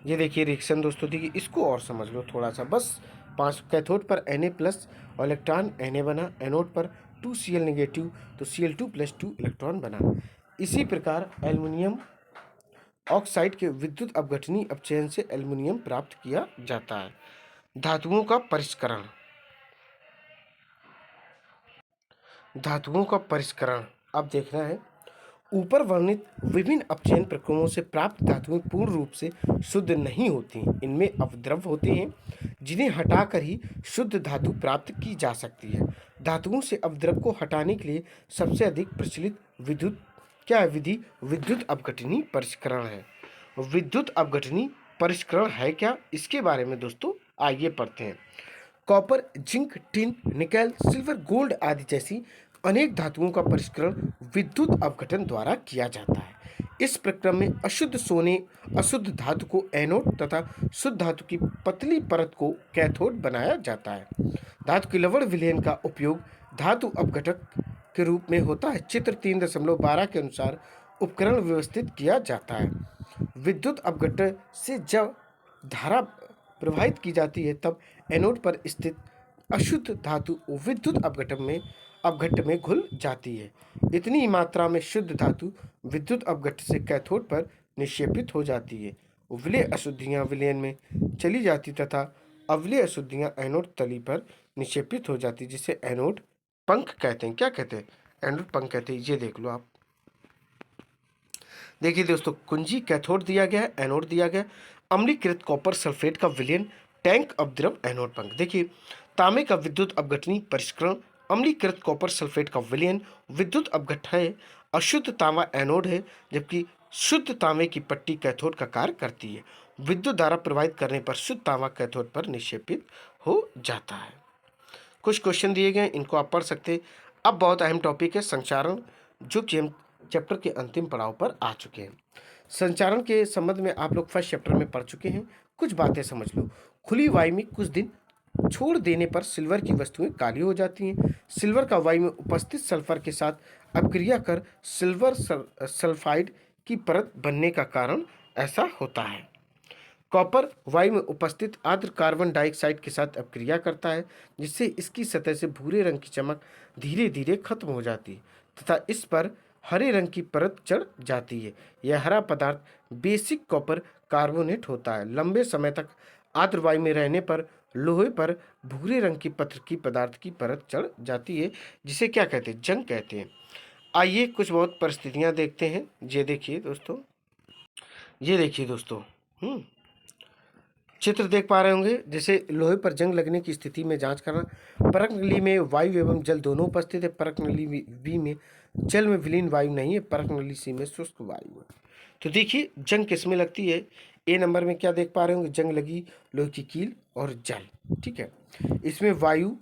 ये देखिए रिएक्शन दोस्तों, देखिए इसको और समझ लो थोड़ा सा। बस 5 कैथोड पर Na प्लस और इलेक्ट्रॉन Na बना, एनोड पर 2Cl नेगेटिव, तो Cl2+2 इलेक्ट्रॉन बना। इसी प्रकार एल्युमिनियम ऑक्साइड के विद्युत अपघटनीय अपचयन से एल्युमिनियम प्राप्त किया जाता है। धातुओं का परिष्करण। धातुओं का परिष्करण अब देखना है। ऊपर वर्णित विभिन्न अपचयन प्रक्रियाओं से प्राप्त धातुएं पूर्ण रूप से शुद्ध नहीं होती। इनमें अवद्रव होते हैं जिन्हें हटाकर ही शुद्ध धातु प्राप्त की जा सकती है। धातुओं से अवद्रव को हटाने के लिए सबसे अधिक प्रचलित विधि विद्युत अपघटनीय परिष्करण है। विद्युत अपघटनीय परिष्करण है क्या, इसके बारे में दोस्तों आइए पढ़ते हैं। Copper, zinc, tin, nickel, silver, gold आदि जैसी अनेक धातुओं का परिष्करण विद्युत अपघटन द्वारा किया जाता है। इस प्रक्रिया में अशुद्ध सोने, अशुद्ध धातु को एनोड तथा शुद्ध धातु की पतली परत को कैथोड बनाया जाता है। धातु के लवण विलयन का उपयोग धातु अपघटक के रूप में होता है। चित्र 3.12 के अनुसार उपकरण व्यवस्थित किया जाता है। विद्युत अपघटन से जब धारा प्रवाहित की जाती है तब एनोड पर स्थित अशुद्ध धातु विद्युत अपघट्ट में घुल जाती है। इतनी ही मात्रा में शुद्ध धातु विद्युत अपघट्ट से कैथोड पर निक्षेपित हो जाती है। विलय अशुद्धियां विलयन में चली जाती तथा अविलय अशुद्धियां एनोड तली पर निक्षेपित हो जाती, जिसे एनोड पंख कहते हैं। क्या कहते हैं? एनोड पंख कहते हैं। ये देख लो आप। देखिए दोस्तों, कुंजी कैथोड दिया गया है, एनोड दिया गया। अम्लीकृत कॉपर सल्फेट का विलयन, टैंक अपद्रव, एनोड पंख। देखिए, तांबे का विद्युत अपघटनीय परिष्करण, अम्लीकृत कॉपर सल्फेट का विलयन विद्युत अपघट है। अशुद्ध तांबा एनोड है जबकि शुद्ध तांबे की पट्टी कैथोड का कार्य करती है। विद्युत धारा प्रवाहित करने पर शुद्ध तांबा कैथोड पर निक्षेपित हो जाता है। कुछ क्वेश्चन दिए गए, इनको आप पढ़ सकते हैं। अब बहुत अहम टॉपिक है संचारण, जो कि हम चैप्टर के अंतिम पड़ाव पर आ चुके हैं। संचारण के संबंध में आप लोग फर्स्ट चैप्टर में पढ़ चुके हैं। कुछ बातें समझ लो। खुली वायु में कुछ दिन छोड़ देने पर सिल्वर की वस्तुएं काली हो जाती हैं। सिल्वर का वायु में उपस्थित सल्फर के साथ अपक्रिया कर सिल्वर सल्फाइड की परत बनने का कारण ऐसा होता है। कॉपर वायु में उपस्थित आर्द्र कार्बन डाइऑक्साइड के साथ अपक्रिया करता है, जिससे इसकी सतह से भूरे रंग की चमक धीरे धीरे खत्म हो जाती है तथा इस पर हरे रंग की परत चढ़ जाती है। यह हरा पदार्थ बेसिक कॉपर कार्बोनेट होता है। लंबे समय तक आर्द्र वायु में रहने पर लोहे पर भूरे रंग की पत्र की पदार्थ की परत चढ़ जाती है, जिसे क्या कहते हैं? जंग कहते हैं। आइए कुछ बहुत परिस्थितियां देखते हैं। ये देखिए दोस्तों, चित्र देख पा रहे होंगे। जैसे लोहे पर जंग लगने की स्थिति में जांच करना। परक नली में वायु एवं जल दोनों उपस्थित है। परक नली बी में जल में विलीन वायु नहीं है। परक नली सी में शुष्क वायु है। तो देखिए जंग किस में लगती है। ए नंबर में क्या देख पा रहे होंगे? जंग लगी लोहे की कील और जल। ठीक है, इसमें वायु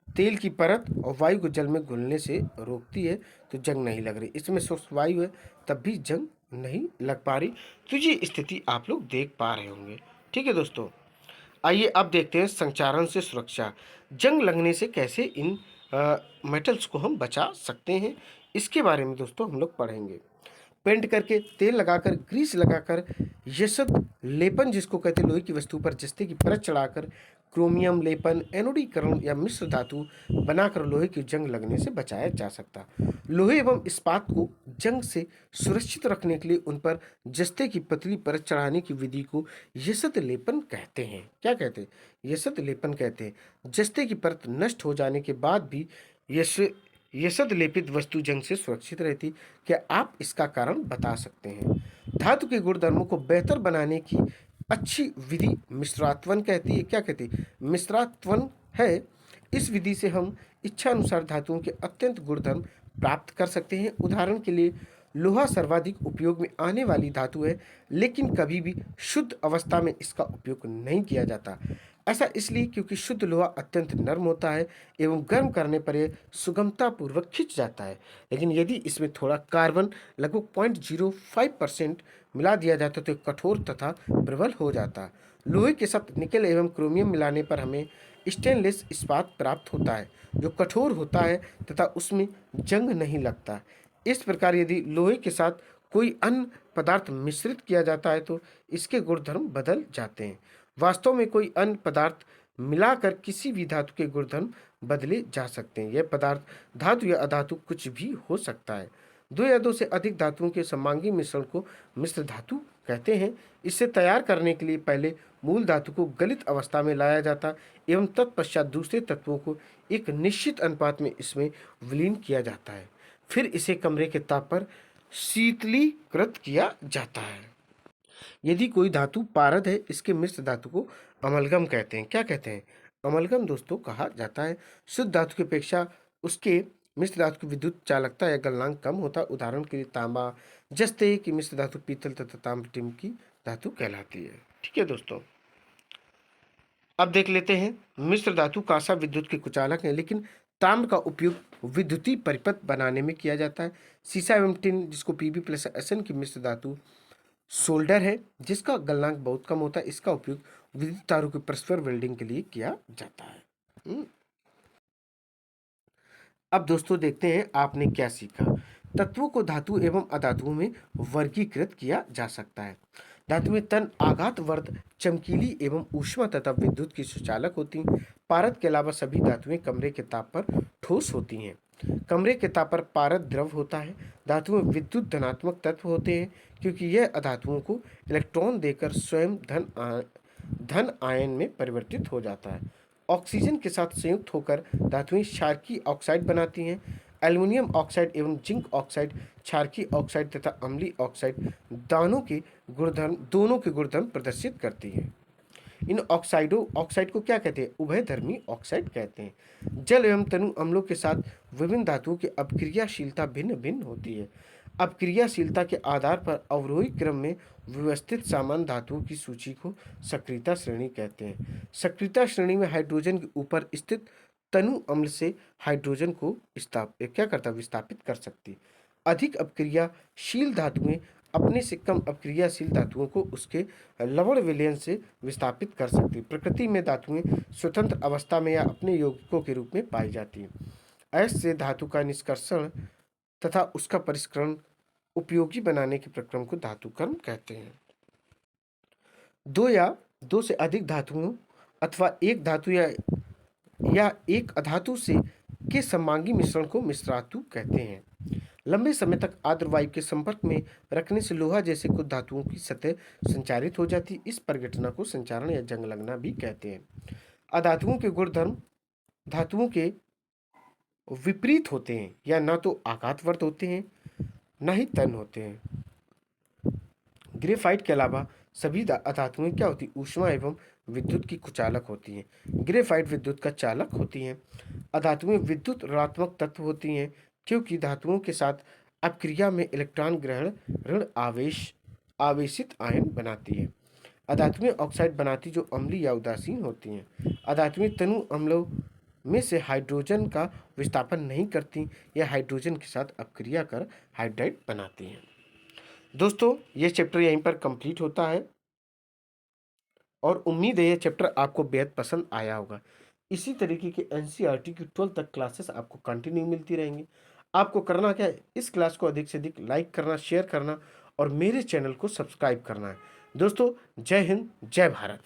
तेल की परत और वायु को जल में घुलने से रोकती है, तो जंग नहीं लग रही। इसमें शुष्क वायु है तब भी जंग नहीं लग पा रही। तो ये स्थिति आप लोग देख पा रहे होंगे। ठीक है दोस्तों, आइए अब देखते हैं संचारण से सुरक्षा। जंग लगने से कैसे इन मेटल्स को हम बचा सकते हैं, इसके बारे में दोस्तों हम लोग पढ़ेंगे। पेंट करके, तेल लगाकर, ग्रीस लगाकर, यशद लेपन जिसको कहते हैं लोहे की वस्तु पर जस्ते की परत चढ़ाकर, क्रोमियम लेपन, एनोडीकरण या मिश्र धातु बनाकर लोहे की जंग लगने से बचाया जा सकता। लोहे एवं इस्पात को जंग से सुरक्षित रखने के लिए उन पर जस्ते की पतली परत चढ़ाने की विधि को यशद लेपन कहते हैं। क्या कहते हैं? यशद लेपन कहते हैं। जस्ते की परत नष्ट हो जाने के बाद भी यशद लेपित वस्तु जंग से सुरक्षित रहती। क्या आप इसका कारण बता सकते हैं? धातु के गुणधर्मों को बेहतर बनाने की अच्छी विधि मिश्रात्वन कहती है। क्या कहती है? मिश्रात्वन है। इस विधि से हम इच्छा अनुसार धातुओं के अत्यंत गुणधर्म प्राप्त कर सकते हैं। उदाहरण के लिए लोहा सर्वाधिक उपयोग में आने वाली धातु है, लेकिन कभी भी शुद्ध अवस्था में इसका उपयोग नहीं किया जाता। ऐसा इसलिए क्योंकि शुद्ध लोहा अत्यंत नर्म होता है एवं गर्म करने पर यह सुगमतापूर्वक खिंच जाता है। लेकिन यदि इसमें थोड़ा कार्बन लगभग 0.05% मिला दिया जाता तो कठोर तथा प्रबल हो जाता। लोहे के साथ निकेल एवं क्रोमियम मिलाने पर हमें स्टेनलेस इस्पात प्राप्त होता है, जो कठोर होता है तथा उसमें जंग नहीं लगता। इस प्रकार यदि लोहे के साथ कोई अन्य पदार्थ मिश्रित किया जाता है तो इसके गुणधर्म बदल जाते हैं। वास्तव में कोई अन्य पदार्थ मिलाकर किसी भी धातु के गुणधर्म बदले जा सकते हैं। यह पदार्थ धातु या अधातु कुछ भी हो सकता है। दो या दो से अधिक धातुओं के समांगी मिश्रण को मिश्र धातु कहते हैं। इसे तैयार करने के लिए पहले मूल धातु को गलित अवस्था में लाया जाता एवं तत्पश्चात दूसरे तत्वों को एक निश्चित अनुपात में इसमें विलीन किया जाता है। फिर इसे कमरे के ताप पर शीतलीकृत किया जाता है। यदि कोई धातु पारद है, इसके मिश्र धातु को अमलगम कहते हैं। क्या कहते हैं? अमलगम दोस्तों कहा जाता है। शुद्ध धातु की अपेक्षा उसके मिश्र धातु की विद्युत चालकता या गलनांक कम होता है। उदाहरण के लिए तांबा, जस्ते की मिश्र धातु पीतल तथा ताम्र टिन की धातु कहलाती है। ठीक है दोस्तों, अब देख लेते हैं मिश्र धातु कांसा विद्युत के कुचालक है, लेकिन ताम्र का उपयोग विद्युतीय परिपथ बनाने में किया जाता है। सीसा एवं टिन, जिसको Pb+SN की मिश्र धातु सोल्डर है, जिसका गलनांक बहुत कम होता है। इसका उपयोग विद्युत तारों के परस्पर वेल्डिंग के लिए किया जाता है। अब दोस्तों देखते हैं आपने क्या सीखा। तत्वों को धातु एवं अधातुओं में वर्गीकृत किया जा सकता है। धातु में तन आघातवर्ध, चमकीली एवं ऊष्मा तथा विद्युत की सुचालक होती हैं। पारद के अलावा सभी धातुएं कमरे के ताप पर ठोस होती हैं। कमरे के ताप पर पारद द्रव होता है। धातु में विद्युत धनात्मक तत्व होते हैं, क्योंकि यह अधातुओं को इलेक्ट्रॉन देकर स्वयं धन आयन में परिवर्तित हो जाता है। ऑक्सीजन के साथ संयुक्त होकर धातुएं क्षारकीय ऑक्साइड बनाती हैं। एल्युमिनियम ऑक्साइड एवं जिंक ऑक्साइड क्षारकीय ऑक्साइड तथा अम्लीय ऑक्साइड दोनों के गुणधर्म प्रदर्शित करती हैं। इन ऑक्साइड को क्या कहते हैं? उभयधर्मी ऑक्साइड कहते हैं। जल एवं तनु अम्लों के साथ विभिन्न धातुओं की अपक्रियाशीलता भिन्न भिन्न होती है। अपक्रियाशीलता के आधार पर अवरोही क्रम में व्यवस्थित सामान्य धातुओं की सूची को सक्रियता श्रेणी कहते हैं। सक्रियता श्रेणी में हाइड्रोजन के ऊपर स्थित तनु अम्ल से हाइड्रोजन को विस्थापित कर सकती। अधिक अपक्रियाशील धातुएं अपने से कम अपक्रियाशील धातुओं को उसके लवण विलयन से विस्थापित कर सकती। प्रकृति में धातुएं स्वतंत्र अवस्था में या अपने यौगिकों के रूप में पाई जाती हैं। ऐसे धातु का निष्कर्षण तथा उसका परिष्करण उपयोगी बनाने के प्रक्रम को धातुकर्म कहते हैं। दो या दो से अधिक धातुओं अथवा एक धातु या एक अधातु से के समांगी मिश्रण को मिश्रातु कहते हैं। लंबे समय तक आर्द्र वायु के संपर्क में रखने से लोहा जैसे कुछ धातुओं की सतह संचारित हो जाती। इस परिघटना को संचारण या जंग लगना भी कहते हैं। अधातुओं के गुणधर्म धातुओं के विपरीत होते हैं, या ना तो आघातवर्त होते हैं ना ही तन होते हैं। ग्रेफाइट के अलावा सभी अधातुएं क्या होती? ऊष्मा एवं विद्युत की कुचालक होती हैं। ग्रेफाइट विद्युत का चालक होती हैं। अधातुएं विद्युत ऋणात्मक तत्व होती हैं, क्योंकि धातुओं के साथ अपक्रिया में इलेक्ट्रॉन ग्रहण ऋण आवेशित आयन बनाती है। अधातुएं ऑक्साइड बनाती जो अम्लीय या उदासीन होती हैं। अधातुएं तनु अम्लों में से हाइड्रोजन का विस्थापन नहीं करती, यह हाइड्रोजन के साथ अपक्रिया कर हाइड्राइड बनाती हैं। दोस्तों, यह चैप्टर यहीं पर कंप्लीट होता है और उम्मीद है यह चैप्टर आपको बेहद पसंद आया होगा। इसी तरीके के एनसीईआरटी की 12th तक क्लासेस आपको कंटिन्यू मिलती रहेंगी। आपको करना क्या है? इस क्लास को अधिक से अधिक लाइक करना, शेयर करना और मेरे चैनल को सब्सक्राइब करना है। दोस्तों, जय हिंद, जय भारत।